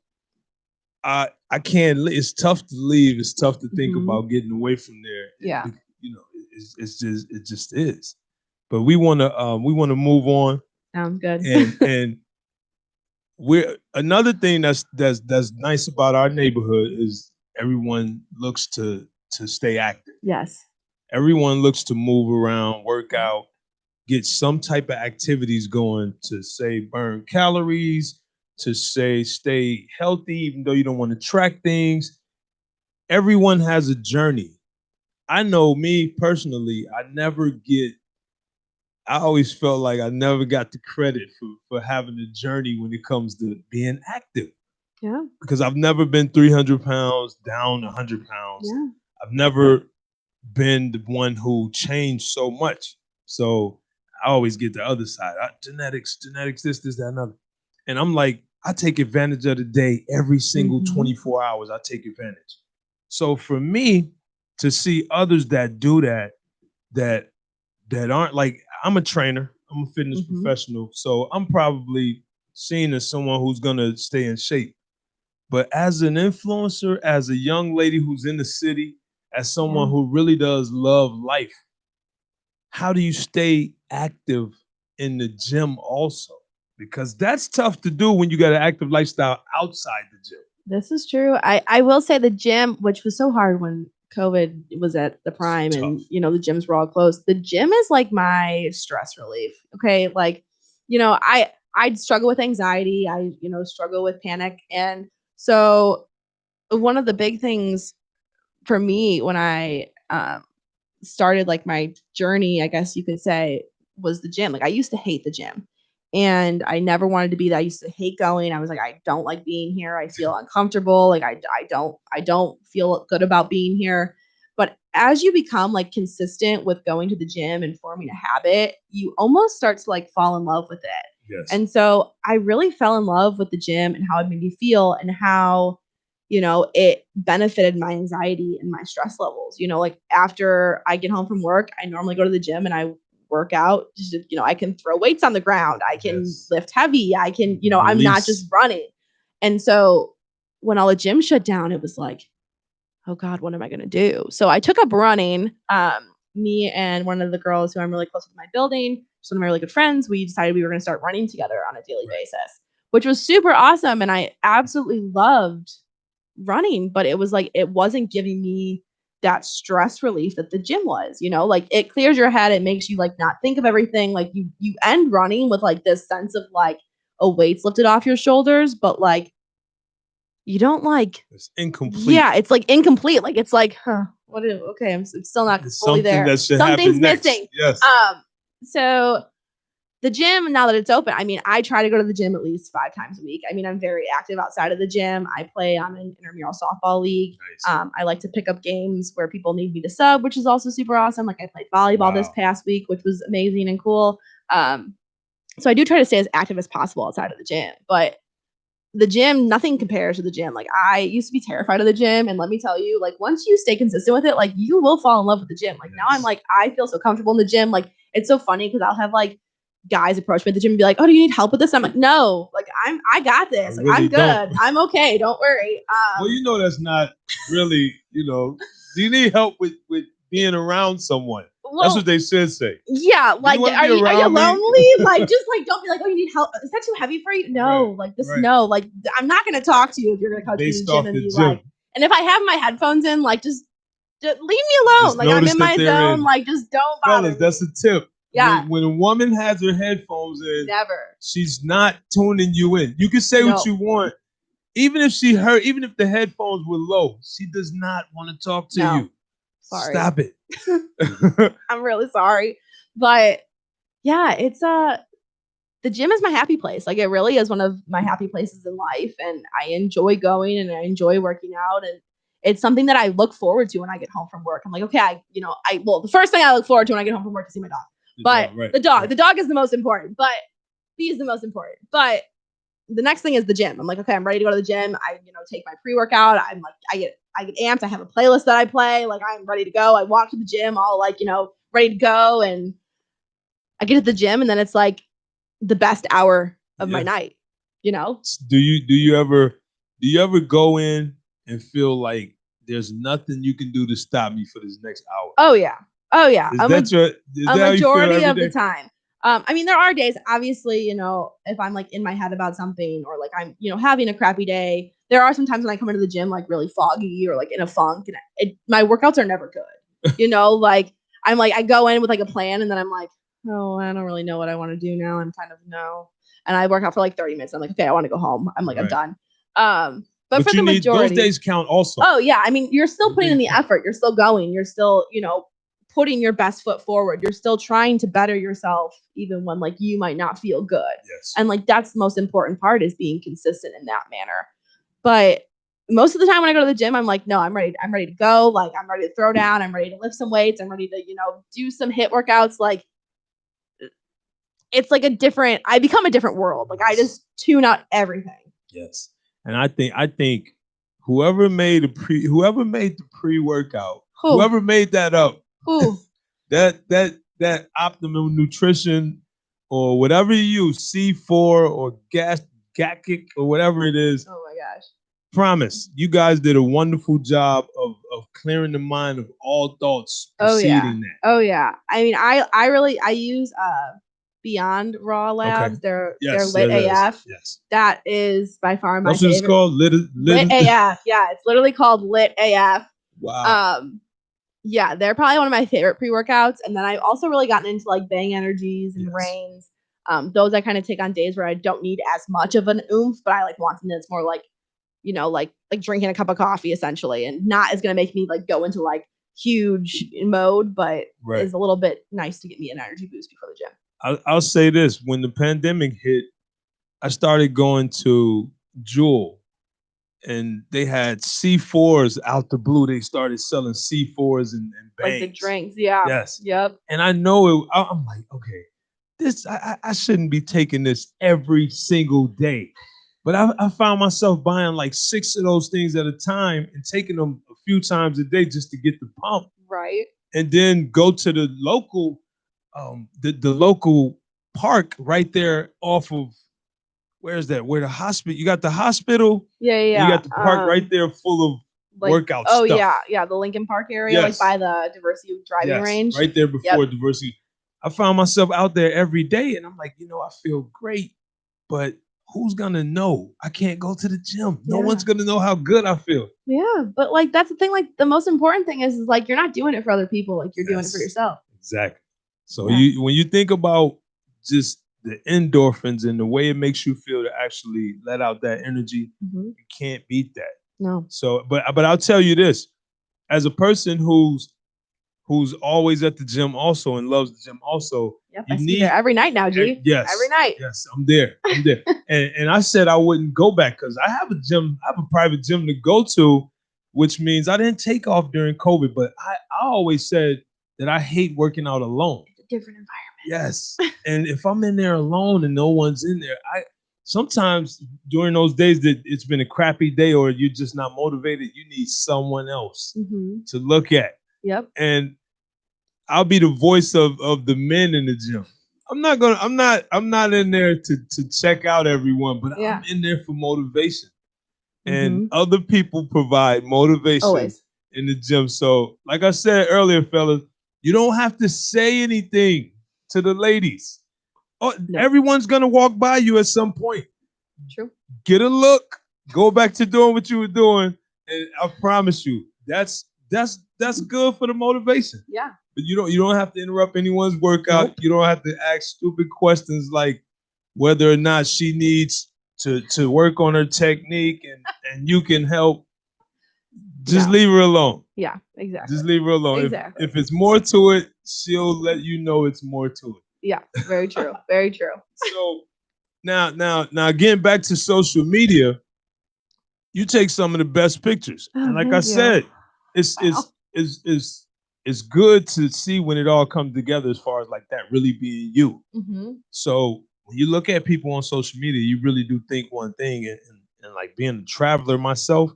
I can't. It's tough to leave. It's tough to think about getting away from there. Yeah. It just is. But we want to move on. Sounds good. And we're another thing that's nice about our neighborhood is everyone looks to stay active. Yes. Everyone looks to move around, work out, get some type of activities going to say burn calories, to say stay healthy, even though you don't want to track things. Everyone has a journey. I know me personally, I always felt like I never got the credit for having a journey when it comes to being active. Yeah. Because I've never been 300 pounds, down 100 pounds. Yeah. I've never been the one who changed so much. So I always get the other side. Genetics, this, that, another. And I'm like, I take advantage of the day every single 24 hours. I take advantage. So for me to see others that do that aren't like, I'm a trainer, I'm a fitness professional. So I'm probably seen as someone who's gonna stay in shape. But as an influencer, as a young lady who's in the city, as someone who really does love life, how do you stay active in the gym also? Because that's tough to do when you got an active lifestyle outside the gym. This is true. I will say the gym, which was so hard when COVID was at the prime and, the gyms were all closed. The gym is like my stress relief. Okay. Like, I struggle with anxiety. I, struggle with panic. And so one of the big things for me when I started like my journey, I guess you could say, was the gym. Like I used to hate the gym and I never wanted to be there. I used to hate going. I was like, I don't like being here. I feel uncomfortable. Like I don't feel good about being here. But as you become like consistent with going to the gym and forming a habit, you almost start to like fall in love with it. Yes. And so I really fell in love with the gym and how it made me feel and how, it benefited my anxiety and my stress levels. Like after I get home from work, I normally go to the gym and I work out. Just, I can throw weights on the ground. I can lift heavy. I can, Release. I'm not just running. And so when all the gyms shut down, it was like, oh God, what am I going to do? So I took up running. Me and one of the girls who I'm really close with in my building, some of my really good friends, we decided we were going to start running together on a daily basis, which was super awesome. And I absolutely loved running, but it was like, it wasn't giving me that stress relief that the gym was, like it clears your head. It makes you like not think of everything. Like you end running with like this sense of like a weight's lifted off your shoulders, but like, you don't like. It's incomplete. Yeah, it's like incomplete. Like it's like, what is okay, I'm still not It's fully something there. that should Something's happen next. missing. Yes. So the gym, now that it's open, I mean, I try to go to the gym at least 5 times a week. I mean, I'm very active outside of the gym. I play on an intramural softball league. Nice. I like to pick up games where people need me to sub, which is also super awesome. Like I played volleyball this past week, which was amazing and cool. So I do try to stay as active as possible outside of the gym. But the gym, nothing compares to the gym. Like I used to be terrified of the gym. And let me tell you, like once you stay consistent with it, like you will fall in love with the gym. Like now I'm like, I feel so comfortable in the gym. Like it's so funny because I'll have like guys approach me at the gym and be like, oh, do you need help with this? I'm like, no, like I got this. Like, I'm good. Don't. I'm okay. Don't worry. Well, that's not really, do you need help with being around someone? Well, that's what they should say. Yeah. Like, are you lonely? Like, just like, don't be like, oh, you need help. Is that too heavy for you? No, like this, no, like I'm not going to talk to you if you're going to come to the gym and be like, and if I have my headphones in, like, just leave me alone. Just like I'm in my zone. Like, just don't bother. Fellas, that's a tip. Yeah. When a woman has her headphones in, never. She's not tuning you in. You can say what you want. Even if the headphones were low, she does not want to talk to you. Sorry. Stop it. I'm really sorry. But yeah, it's the gym is my happy place. Like it really is one of my happy places in life. And I enjoy going and I enjoy working out. And it's something that I look forward to when I get home from work. I'm like, okay, the first thing I look forward to when I get home from work is to see my dog. The dog is the most important, but B is the most important. But the next thing is the gym. I'm like, okay, I'm ready to go to the gym. I, take my pre-workout. I'm like, I get amped. I have a playlist that I play. Like I'm ready to go. I walk to the gym all like, ready to go. And I get to the gym and then it's like the best hour of my night, Do you ever go in and feel like there's nothing you can do to stop me for this next hour? Oh yeah. Is that a majority of the time. I mean, there are days, obviously, if I'm like in my head about something or like I'm, having a crappy day, there are some times when I come into the gym like really foggy or like in a funk and my workouts are never good. Like I'm like, I go in with like a plan and then I'm like, oh, I don't really know what I want to do now. I'm kind of and I work out for like 30 minutes. I'm like, okay, I want to go home. I'm like, I'm done. But for the majority, those days count also. Oh yeah. I mean, you're still putting in the effort. You're still going. You're still, putting your best foot forward. You're still trying to better yourself, even when like you might not feel good. Yes. And like that's the most important part is being consistent in that manner. But most of the time when I go to the gym, I'm like, no, I'm ready to go. Like I'm ready to throw down. I'm ready to lift some weights. I'm ready to, do some HIIT workouts. Like it's like I become a different world. Like I just tune out everything. Yes. And I think whoever made the pre-workout, whoever made that up, that optimum nutrition or whatever you use, C4 or Gakic or whatever it is. Oh my gosh. Promise, you guys did a wonderful job of clearing the mind of all thoughts preceding that. Oh yeah. I mean, I use Beyond Raw Labs. Okay. They're Lit AF. Yes. That is by far my favorite. That's what it's called? Lit AF. Yeah, it's literally called Lit AF. Wow. Yeah, they're probably one of my favorite pre-workouts. And then I've also really gotten into like Bang Energies and Reigns. Those I kind of take on days where I don't need as much of an oomph, but I like want something that's more like, like drinking a cup of coffee essentially, and not is going to make me like go into like huge mode, but is a little bit nice to get me an energy boost before the gym. I'll say this: when the pandemic hit, I started going to Jewel. And they had C4s out the blue. They started selling C4s and bangs. Like the drinks, yeah. Yes. Yep. And I know I'm like, okay, this I shouldn't be taking this every single day. But I found myself buying like 6 of those things at a time and taking them a few times a day just to get the pump. Right. And then go to the local, the local park right there off of, where's that? Where the hospital? You got the hospital. Yeah. You got the park right there full of workout stuff. Oh yeah, the Lincoln Park area, like by the Diversity driving range. Right there before Diversity. I found myself out there every day, and I'm like, I feel great, but who's gonna know? I can't go to the gym. No one's gonna know how good I feel. Yeah, but like that's the thing. Like the most important thing is like you're not doing it for other people. Like you're doing it for yourself. Exactly. So when you think about just the endorphins and the way it makes you feel, the actually let out that energy. Mhm. You can't beat that. No. So, but I'll tell you this: as a person who's always at the gym also and loves the gym also, Yep, I you see you there need every night now, G. yes, Every night. yes, I'm there, and I said I wouldn't go back because I have a private gym to go to, which means I didn't take off during COVID, but I always said that I hate working out alone. It's a different environment. Yes. And if I'm in there alone and no one's in there, I sometimes during those days that it's been a crappy day or you're just not motivated, you need someone else to look at. Yep. And I'll be the voice of the men in the gym. I'm not in there to check out everyone, but I'm in there for motivation. And other people provide motivation Always. in the gym. So, like I said earlier, fellas, you don't have to say anything to the ladies. Oh, No. everyone's gonna walk by you at some point. True. Get a look, go back to doing what you were doing, and I promise you, that's good for the motivation. Yeah. But you don't have to interrupt anyone's workout. Nope. You don't have to ask stupid questions like whether or not she needs to work on her technique and you can help. Just leave her alone. Yeah, exactly. Just leave her alone. Exactly. If it's more to it, she'll let you know it's more to it. Yeah, very true. Very true. So now getting back to social media, you take some of the best pictures. Oh, and like I thank said, you. it's good to see when it all comes together as far as like that really being you. So when you look at people on social media, you really do think one thing and like being a traveler myself,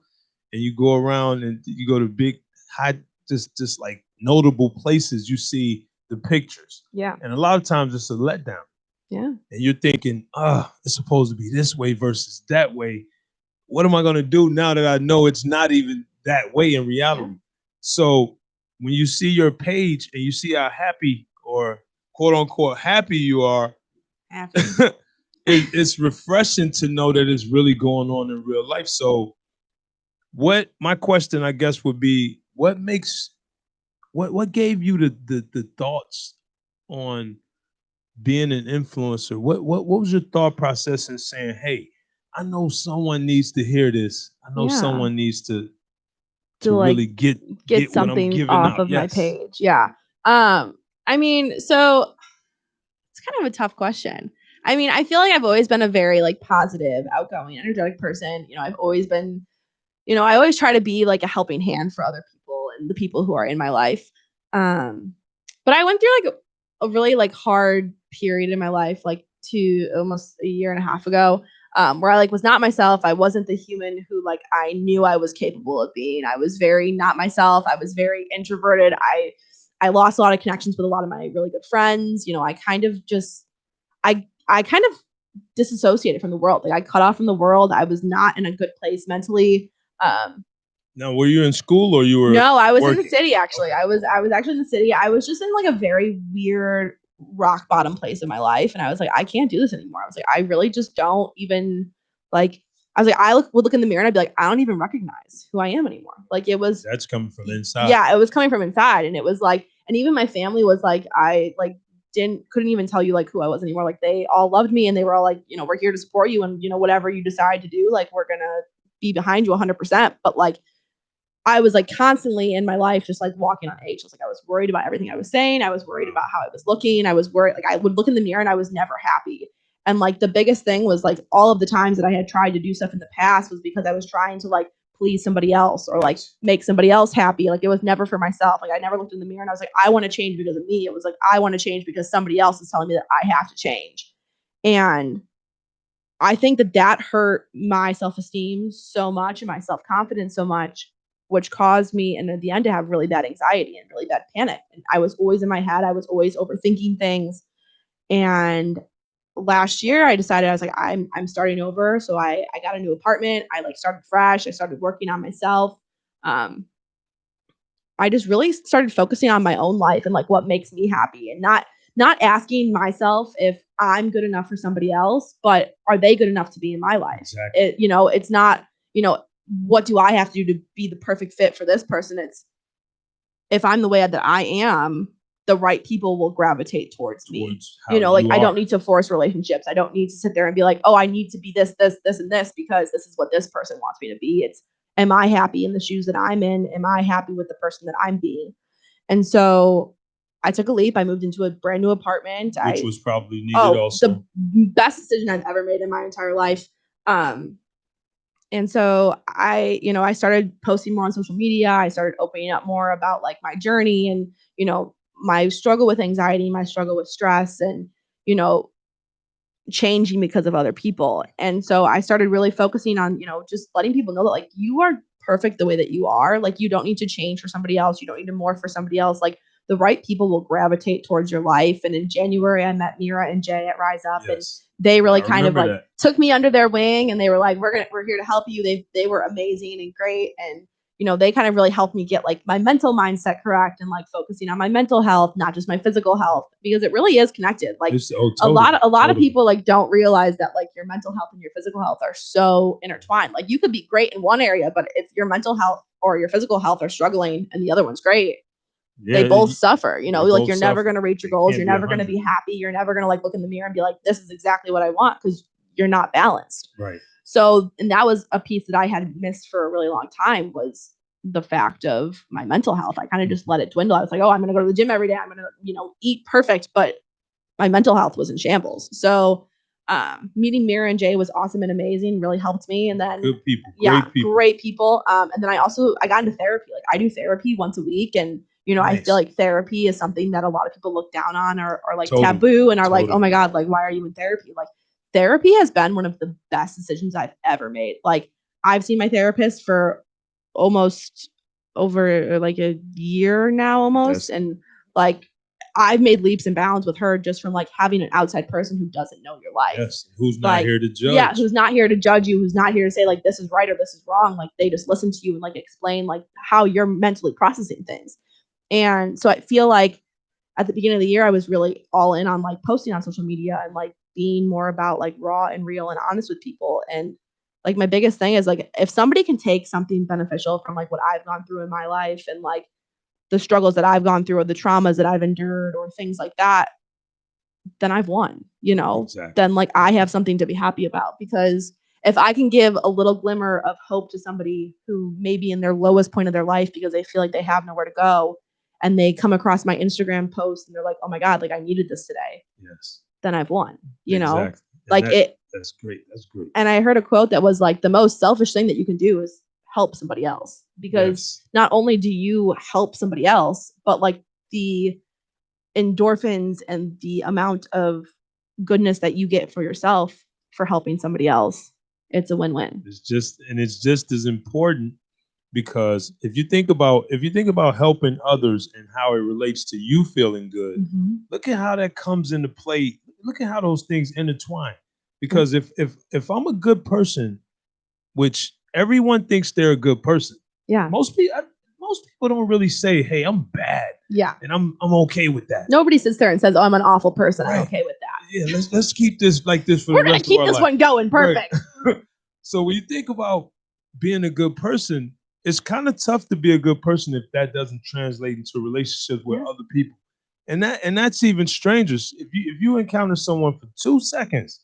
and you go around and you go to big high just like notable places, you see the pictures. Yeah. And a lot of times it's a letdown. Yeah. And you're thinking, it's supposed to be this way versus that way. What am I going to do now that I know it's not even that way in reality? Yeah. So when you see your page and you see how happy or quote unquote happy you are, it's refreshing to know that it's really going on in real life. So my question, I guess, would be, what gave you the thoughts on being an influencer? What was your thought process in saying, hey, I know someone needs to hear this. I know someone needs to like really get something off of my page. Yeah. I mean, so it's kind of a tough question. I mean, I feel like I've always been a very like positive, outgoing, energetic person. You know, I've always been, I always try to be like a helping hand for other people and the people who are in my life. But I went through like a really like hard period in my life, like almost a year and a half ago, where I like was not myself. I wasn't the human who like I knew I was capable of being. I was very not myself. I was very introverted. I lost a lot of connections with a lot of my really good friends. I kind of just I kind of disassociated from the world. Like I cut off from the world. I was not in a good place mentally. Now, were you in school or you were? No, I was working? In the city actually. I was actually in the city. I was just in like a very weird rock bottom place in my life, and I was like, I can't do this anymore. I was like, I really just don't even like. I was like, would look in the mirror and I'd be like, I don't even recognize who I am anymore. Like it was. That's coming from inside. Yeah, it was coming from inside, and it was like, and even my family was like, I like couldn't even tell you like who I was anymore. Like they all loved me, and they were all like, we're here to support you, and whatever you decide to do, like we're gonna be behind you 100%. But like. I was like constantly in my life, just like walking on eggshells. Like I was worried about everything I was saying. I was worried about how I was looking. I was worried, like I would look in the mirror and I was never happy. And like the biggest thing was like all of the times that I had tried to do stuff in the past was because I was trying to like please somebody else or like make somebody else happy. Like it was never for myself. Like I never looked in the mirror and I was like, I want to change because of me. It was like, I want to change because somebody else is telling me that I have to change. And I think that hurt my self-esteem so much and my self-confidence so much, which caused me, and at the end, to have really bad anxiety and really bad panic. And I was always in my head. I was always overthinking things. And last year, I decided, I was like, I'm starting over. So I got a new apartment. I like started fresh. I started working on myself. I just really started focusing on my own life and like what makes me happy, and not asking myself if I'm good enough for somebody else, but are they good enough to be in my life? Exactly. It's not, what do I have to do to be the perfect fit for this person? It's if I'm the way that I am, the right people will gravitate towards me. Towards how You know, like you I are. don't need to force relationships. I don't need to sit there and be like, oh, I need to be this, this, this, and this because this is what this person wants me to be. It's, am I happy in the shoes that I'm in? Am I happy with the person that I'm being? And so I took a leap. I moved into a brand new apartment. Which was probably needed also. The best decision I've ever made in my entire life. And so I started posting more on social media. I started opening up more about like my journey and, you know, my struggle with anxiety, my struggle with stress, and, you know, changing because of other people. And so I started really focusing on, you know, just letting people know that like you are perfect the way that you are. Like you don't need to change for somebody else. You don't need to morph for somebody else. Like the right people will gravitate towards your life. And in January, I met Mira and Jay at Rise Up, and they really kind of like took me under their wing, and they were like, we're here to help you. They were amazing and great. And, you know, they kind of really helped me get like my mental mindset correct and like focusing on my mental health, not just my physical health, because it really is connected. Like a lot of people like don't realize that like your mental health and your physical health are so intertwined. Like you could be great in one area, but if your mental health or your physical health are struggling and the other one's great, they both suffer, you know, like you're never going to reach your goals. You're never going to be happy. You're never going to like look in the mirror and be like, this is exactly what I want, because you're not balanced. Right. So, and that was a piece that I had missed for a really long time, was the fact of my mental health. I kind of just let it dwindle. I was like, oh, I'm going to go to the gym every day. I'm going to, you know, eat perfect. But my mental health was in shambles. So meeting Mira and Jay was awesome and amazing, really helped me. And then good people, great people. And then I got into therapy. Like I do therapy once a week, and you know, nice. I feel like therapy is something that a lot of people look down on or like taboo and are like, oh my God, like, why are you in therapy? Like therapy has been one of the best decisions I've ever made. Like I've seen my therapist for almost over like a year now almost. Yes. And like, I've made leaps and bounds with her just from like having an outside person who doesn't know your life. Yes. Who's not here to judge. Yeah. Who's not here to judge you. Who's not here to say like, this is right or this is wrong. Like they just listen to you and like explain like how you're mentally processing things. And so I feel like at the beginning of the year, I was really all in on like posting on social media and like being more about like raw and real and honest with people. And like my biggest thing is like, if somebody can take something beneficial from like what I've gone through in my life and like the struggles that I've gone through or the traumas that I've endured or things like that, then I've won, you know. Exactly. Then like I have something to be happy about, because if I can give a little glimmer of hope to somebody who may be in their lowest point of their life because they feel like they have nowhere to go, and they come across my Instagram post and they're like, oh my God, like I needed this today. Yes. Then I've won, you know, like that's great. That's great. And I heard a quote that was like, the most selfish thing that you can do is help somebody else, because not only do you help somebody else, but like the endorphins and the amount of goodness that you get for yourself for helping somebody else, it's a win-win. It's just as important, because if you think about helping others and how it relates to you feeling good, mm-hmm. Look at how that comes into play. Look at how those things intertwine. Because mm-hmm. if I'm a good person, which everyone thinks they're a good person, most people don't really say, "Hey, I'm bad." Yeah, and I'm okay with that. Nobody sits there and says, "Oh, I'm an awful person." Right. I'm okay with that. Yeah, let's keep this like this for We're the rest of our life. We're gonna keep this one going. Perfect. Right. So when you think about being a good person, it's kind of tough to be a good person if that doesn't translate into relationships with other people, and that's even stranger. If you encounter someone for 2 seconds,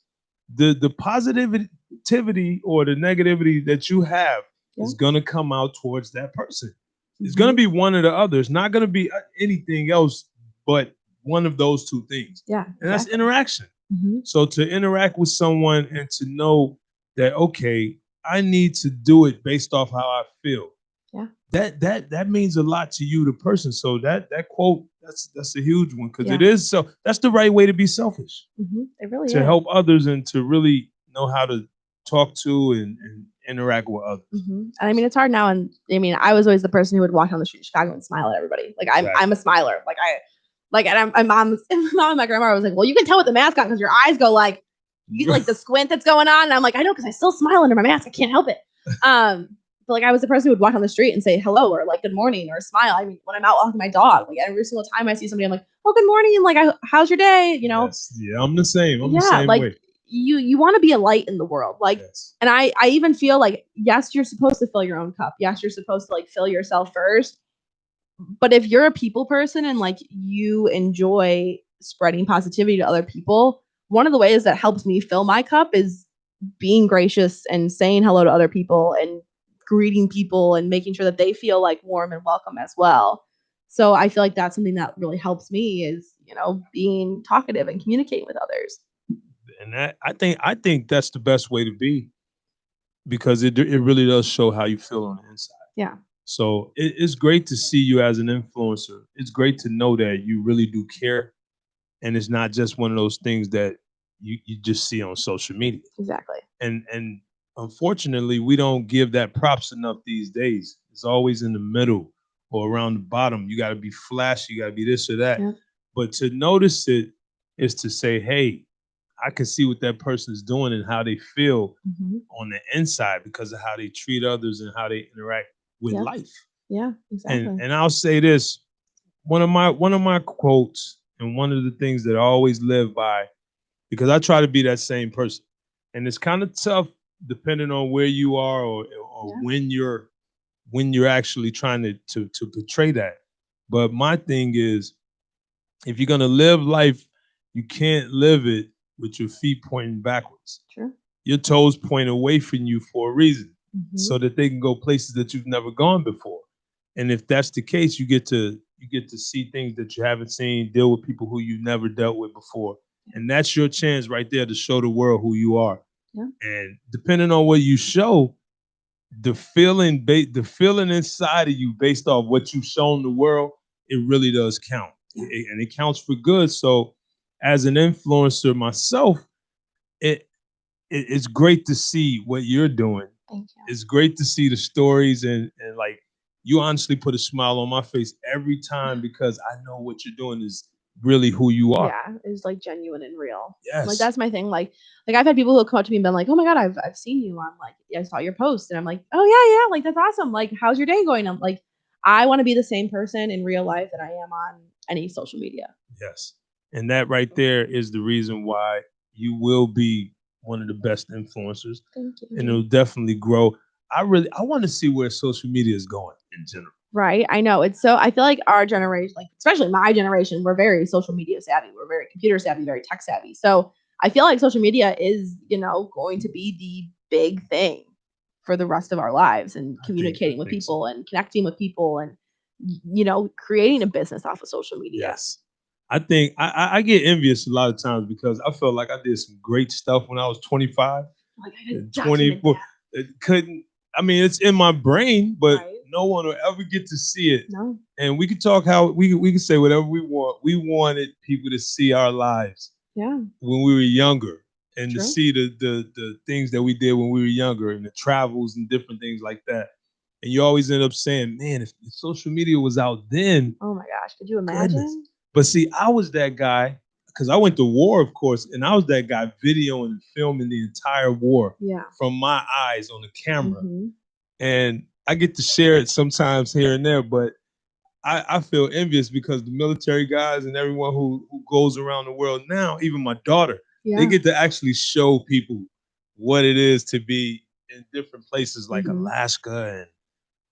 the positivity or the negativity that you have is gonna come out towards that person. Mm-hmm. It's gonna be one or the other. It's not gonna be anything else but one of those two things. Yeah, and that's interaction. Mm-hmm. So to interact with someone and to know that, okay, I need to do it based off how I feel. Yeah. That means a lot to you, the person. So that quote, that's a huge one, because it is so. That's the right way to be selfish. Mm-hmm. It really to help others and to really know how to talk to and interact with others. Mm-hmm. I mean, it's hard now, and I mean, I was always the person who would walk down the street in Chicago and smile at everybody. Like I'm a smiler. And my mom and my grandma was like, well, you can tell with the mask on because your eyes go like, you like the squint that's going on. And I'm like, I know, because I still smile under my mask. I can't help it. But like I was the person who would walk on the street and say hello or like good morning or smile. I mean, when I'm out walking my dog, like every single time I see somebody, I'm like, oh, good morning. Like, how's your day? You know? Yes. Yeah, I'm the same. I'm the same like, way. You want to be a light in the world. Like, and I even feel like, yes, you're supposed to fill your own cup. Yes, you're supposed to like fill yourself first. But if you're a people person and like you enjoy spreading positivity to other people, one of the ways that helps me fill my cup is being gracious and saying hello to other people and greeting people and making sure that they feel like warm and welcome as well. So I feel like that's something that really helps me is, being talkative and communicating with others. And that I think that's the best way to be, because it really does show how you feel on the inside. Yeah. So it's great to see you as an influencer. It's great to know that you really do care, and it's not just one of those things that you just see on social media. Exactly. And unfortunately, we don't give that props enough these days. It's always in the middle or around the bottom. You got to be flashy. You got to be this or that. Yep. But to notice it is to say, hey, I can see what that person's doing and how they feel on the inside because of how they treat others and how they interact with Yep. life. Yeah, exactly. And I'll say this, one of my quotes and one of the things that I always live by, because I try to be that same person. And it's kind of tough depending on where you are or Yeah. when you're actually trying to portray that. But my thing is, if you're gonna live life, you can't live it with your feet pointing backwards. True. Your toes point away from you for a reason, so Mhm. that they can go places that you've never gone before. And if that's the case, you get to see things that you haven't seen, deal with people who you never dealt with before. And that's your chance right there to show the world who you are. Yeah. And depending on what you show, the feeling inside of you based off what you've shown the world, it really does count. And it counts for good. So as an influencer myself, it, it's great to see what you're doing. Thank you. It's great to see the stories, and like, you honestly put a smile on my face every time because I know what you're doing is really who you are. Yeah, it's like genuine and real. Like Yes. that's my thing. Like I've had people who come up to me and been like, "Oh my god, I've seen you on like I saw your post," and I'm like, "Oh yeah, like that's awesome. Like how's your day going?" I'm like, I want to be the same person in real life that I am on any social media. Yes. And that right there is the reason why you will be one of the best influencers, Thank and you. it'll definitely grow. I want to see where social media is going in general. Right. I know. It's so I feel like our generation, like especially my generation, we're very social media savvy. We're very computer savvy, very tech savvy. So I feel like social media is, going to be the big thing for the rest of our lives and communicating with think so. people and connecting with people and creating a business off of social media. Yes. I think I get envious a lot of times because I felt like I did some great stuff when I was 25 Like I could and document 24. that. It couldn't, I mean, it's in my brain, but Right. no one will ever get to see it. No. And we could talk how we can say whatever we want. We wanted people to see our lives Yeah. when we were younger, and to True. see the things that we did when we were younger and the travels and different things like that. And you always end up saying, man, if social media was out then, Oh my gosh. Could you goodness. imagine? But see, I was that guy because I went to war, of course, and I was that guy videoing and filming the entire war Yeah. from my eyes on the camera. Mm-hmm. And I get to share it sometimes here and there, but I feel envious because the military guys and everyone who goes around the world now, even my daughter, they get to actually show people what it is to be in different places like Alaska and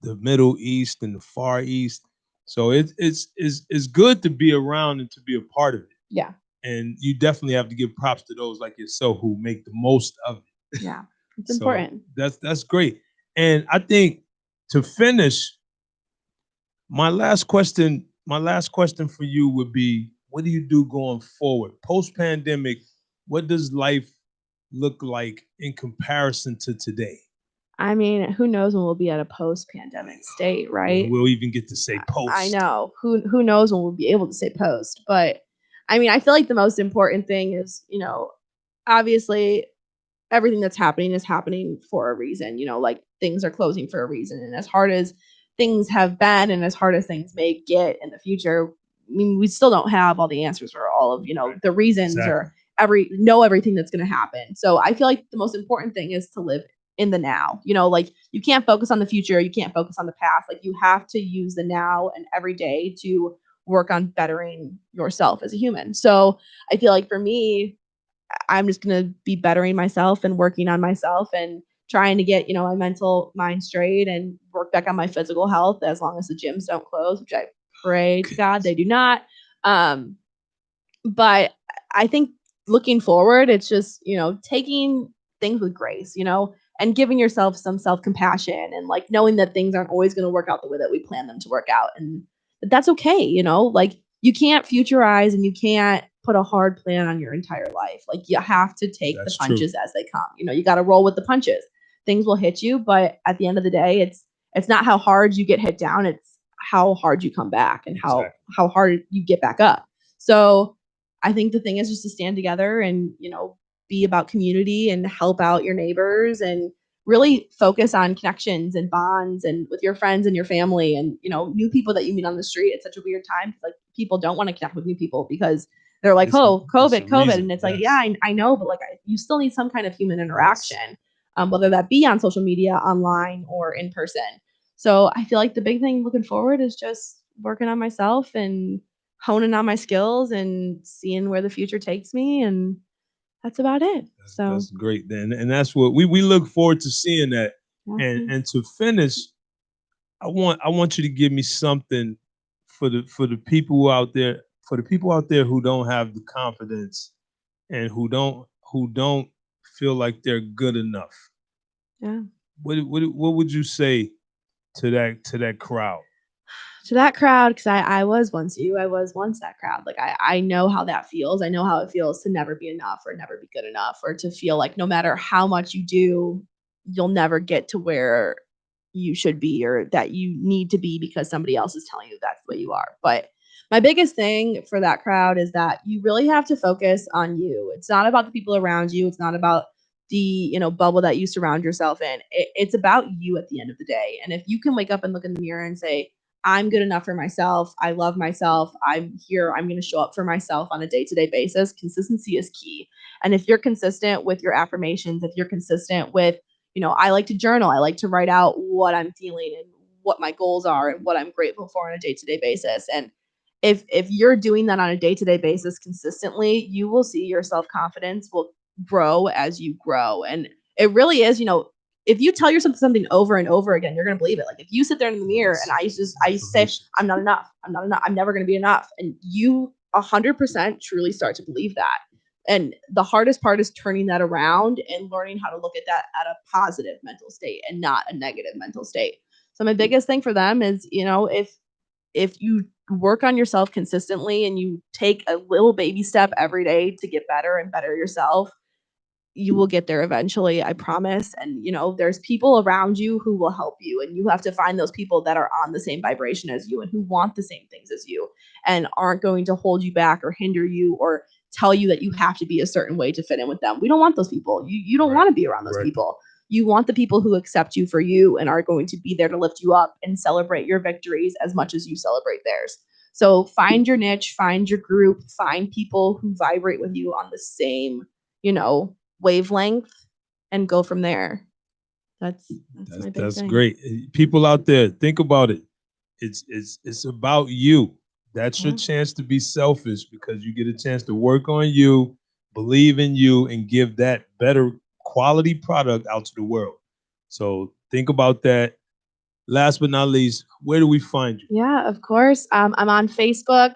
the Middle East and the Far East. So it's good to be around and to be a part of it. Yeah. And you definitely have to give props to those like yourself who make the most of it. Yeah. It's So important. that's great. And I think to finish, my last question for you would be, what do you do going forward? Post pandemic, what does life look like in comparison to today? I mean, who knows when we'll be at a post-pandemic state, right? We'll even get to say post. I know. Who knows when we'll be able to say post, but I mean, I feel like the most important thing is, obviously everything that's happening is happening for a reason, like things are closing for a reason. And as hard as things have been and as hard as things may get in the future, I mean, we still don't have all the answers for all of, the reasons or everything that's going to happen. So I feel like the most important thing is to live in the now. Like you can't focus on the future, you can't focus on the past. Like you have to use the now and every day to work on bettering yourself as a human. So I feel like for me, I'm just going to be bettering myself and working on myself and trying to get, my mental mind straight and work back on my physical health as long as the gyms don't close, which I pray to God they do not. But I think looking forward, it's just, taking things with grace, and giving yourself some self-compassion and like knowing that things aren't always going to work out the way that we plan them to work out. And that's okay, like you can't futurize and you can't put a hard plan on your entire life. Like you have to take the punches as they come. You got to roll with the punches. Things will hit you, but at the end of the day, it's not how hard you get hit down, it's how hard you come back and how hard you get back up. So I think the thing is just to stand together and, be about community and help out your neighbors and really focus on connections and bonds and with your friends and your family and, new people that you meet on the street. It's such a weird time. Like people don't want to connect with new people because they're like, COVID. And it's like, yeah, I know, but like you still need some kind of human interaction, whether that be on social media, online, or in person. So I feel like the big thing looking forward is just working on myself and honing on my skills and seeing where the future takes me. And that's about it. So that's great then. And that's what we look forward to seeing that. And to finish, I want you to give me something for the people out there, who don't have the confidence and who don't feel like they're good enough. Yeah. What would you say to that crowd? To that crowd, because I was once you, I was once that crowd. Like I know how that feels. I know how it feels to never be enough or never be good enough, or to feel like no matter how much you do, you'll never get to where you should be or that you need to be because somebody else is telling you that's the way you are. But my biggest thing for that crowd is that you really have to focus on you. It's not about the people around you. It's not about the bubble that you surround yourself in. It's about you at the end of the day. And if you can wake up and look in the mirror and say, I'm good enough for myself. I love myself. I'm here. I'm going to show up for myself on a day-to-day basis. Consistency is key. And if you're consistent with your affirmations, if you're consistent with, I like to journal. I like to write out what I'm feeling and what my goals are and what I'm grateful for on a day-to-day basis. And if you're doing that on a day-to-day basis consistently, you will see your self-confidence will grow as you grow. And it really is, if you tell yourself something over and over again, you're going to believe it. Like if you sit there in the mirror and I used to say, I'm not enough. I'm not enough. I'm never going to be enough. And you 100% truly start to believe that. And the hardest part is turning that around and learning how to look at that at a positive mental state and not a negative mental state. So my biggest thing for them is, if you work on yourself consistently and you take a little baby step every day to get better and better yourself, you will get there eventually, I promise. And, there's people around you who will help you. And you have to find those people that are on the same vibration as you and who want the same things as you and aren't going to hold you back or hinder you or tell you that you have to be a certain way to fit in with them. We don't want those people. You don't want to be around those people. You want the people who accept you for you and are going to be there to lift you up and celebrate your victories as much as you celebrate theirs. So find your niche, find your group, find people who vibrate with you on the same, wavelength and go from there. That's my big thing. Great. People out there, think about it. It's about you. That's your chance to be selfish because you get a chance to work on you, believe in you, and give that better quality product out to the world. So think about that. Last but not least, where do we find you? Yeah, of course. I'm on Facebook.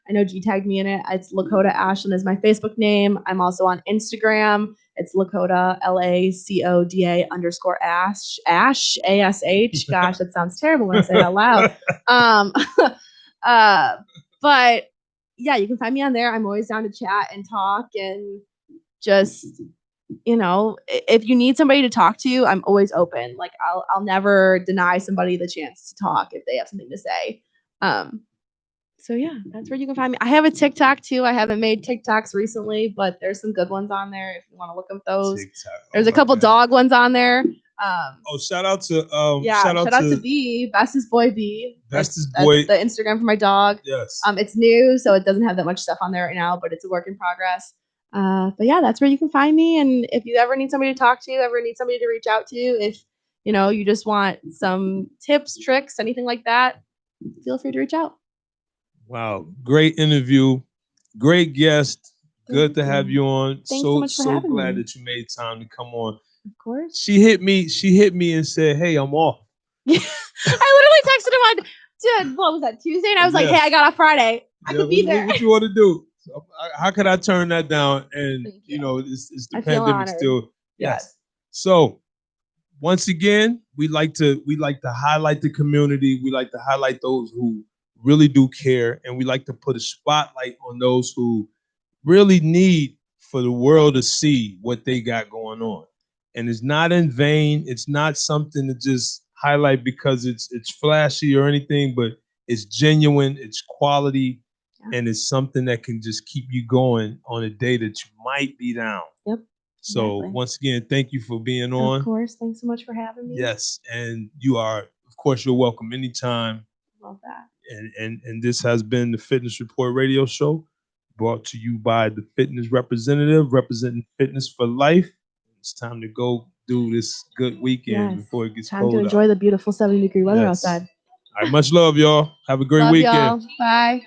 I know G tagged me in it. It's Lakota Ashland is my Facebook name. I'm also on Instagram. It's Lakota, LACODA _ Ash, ASH. Gosh, that sounds terrible when I say it out loud. But yeah, you can find me on there. I'm always down to chat and talk and just, if you need somebody to talk to, I'm always open. Like I'll never deny somebody the chance to talk if they have something to say. So yeah, that's where you can find me. I have a TikTok too. I haven't made TikToks recently, but there's some good ones on there if you want to look at those. TikTok. There's a couple dog ones on there. Shout out to shout out to B, Bestest Boy B. Bestest Boy. That's the Instagram for my dog. Yes. It's new, so it doesn't have that much stuff on there right now, but it's a work in progress. But yeah, that's where you can find me. And if you ever need somebody to talk to, ever need somebody to reach out to, if you just want some tips, tricks, anything like that, feel free to reach out. Wow, great interview, great guest. Good to have you on. Thanks so much for having glad me. that you made time to come on Of course. She hit me and said, "Hey, I'm off." I literally texted him on, what was that, Tuesday? And I was like, hey, I got off Friday. I could be there. What you want to do? So, how could I turn that down? And Thank you you. know, it's the I feel pandemic honored. still. Yes. So once again, we like to highlight the community. We like to highlight those who really do care, and we like to put a spotlight on those who really need for the world to see what they got going on. And it's not in vain. It's not something to just highlight because it's flashy or anything, but it's genuine, it's quality, and it's something that can just keep you going on a day that you might be down. Yep. So exactly. once again, thank you for being on. Of course. Thanks so much for having me. Yes, and you are, of course, you're welcome anytime. Love that. And this has been the Fitness Report Radio Show, brought to you by the fitness representative, representing fitness for life. It's time to go do this good weekend before it gets Time cold to enjoy out. the beautiful 70-degree weather outside. All right, much love, y'all. Have a great Love weekend. y'all. Bye.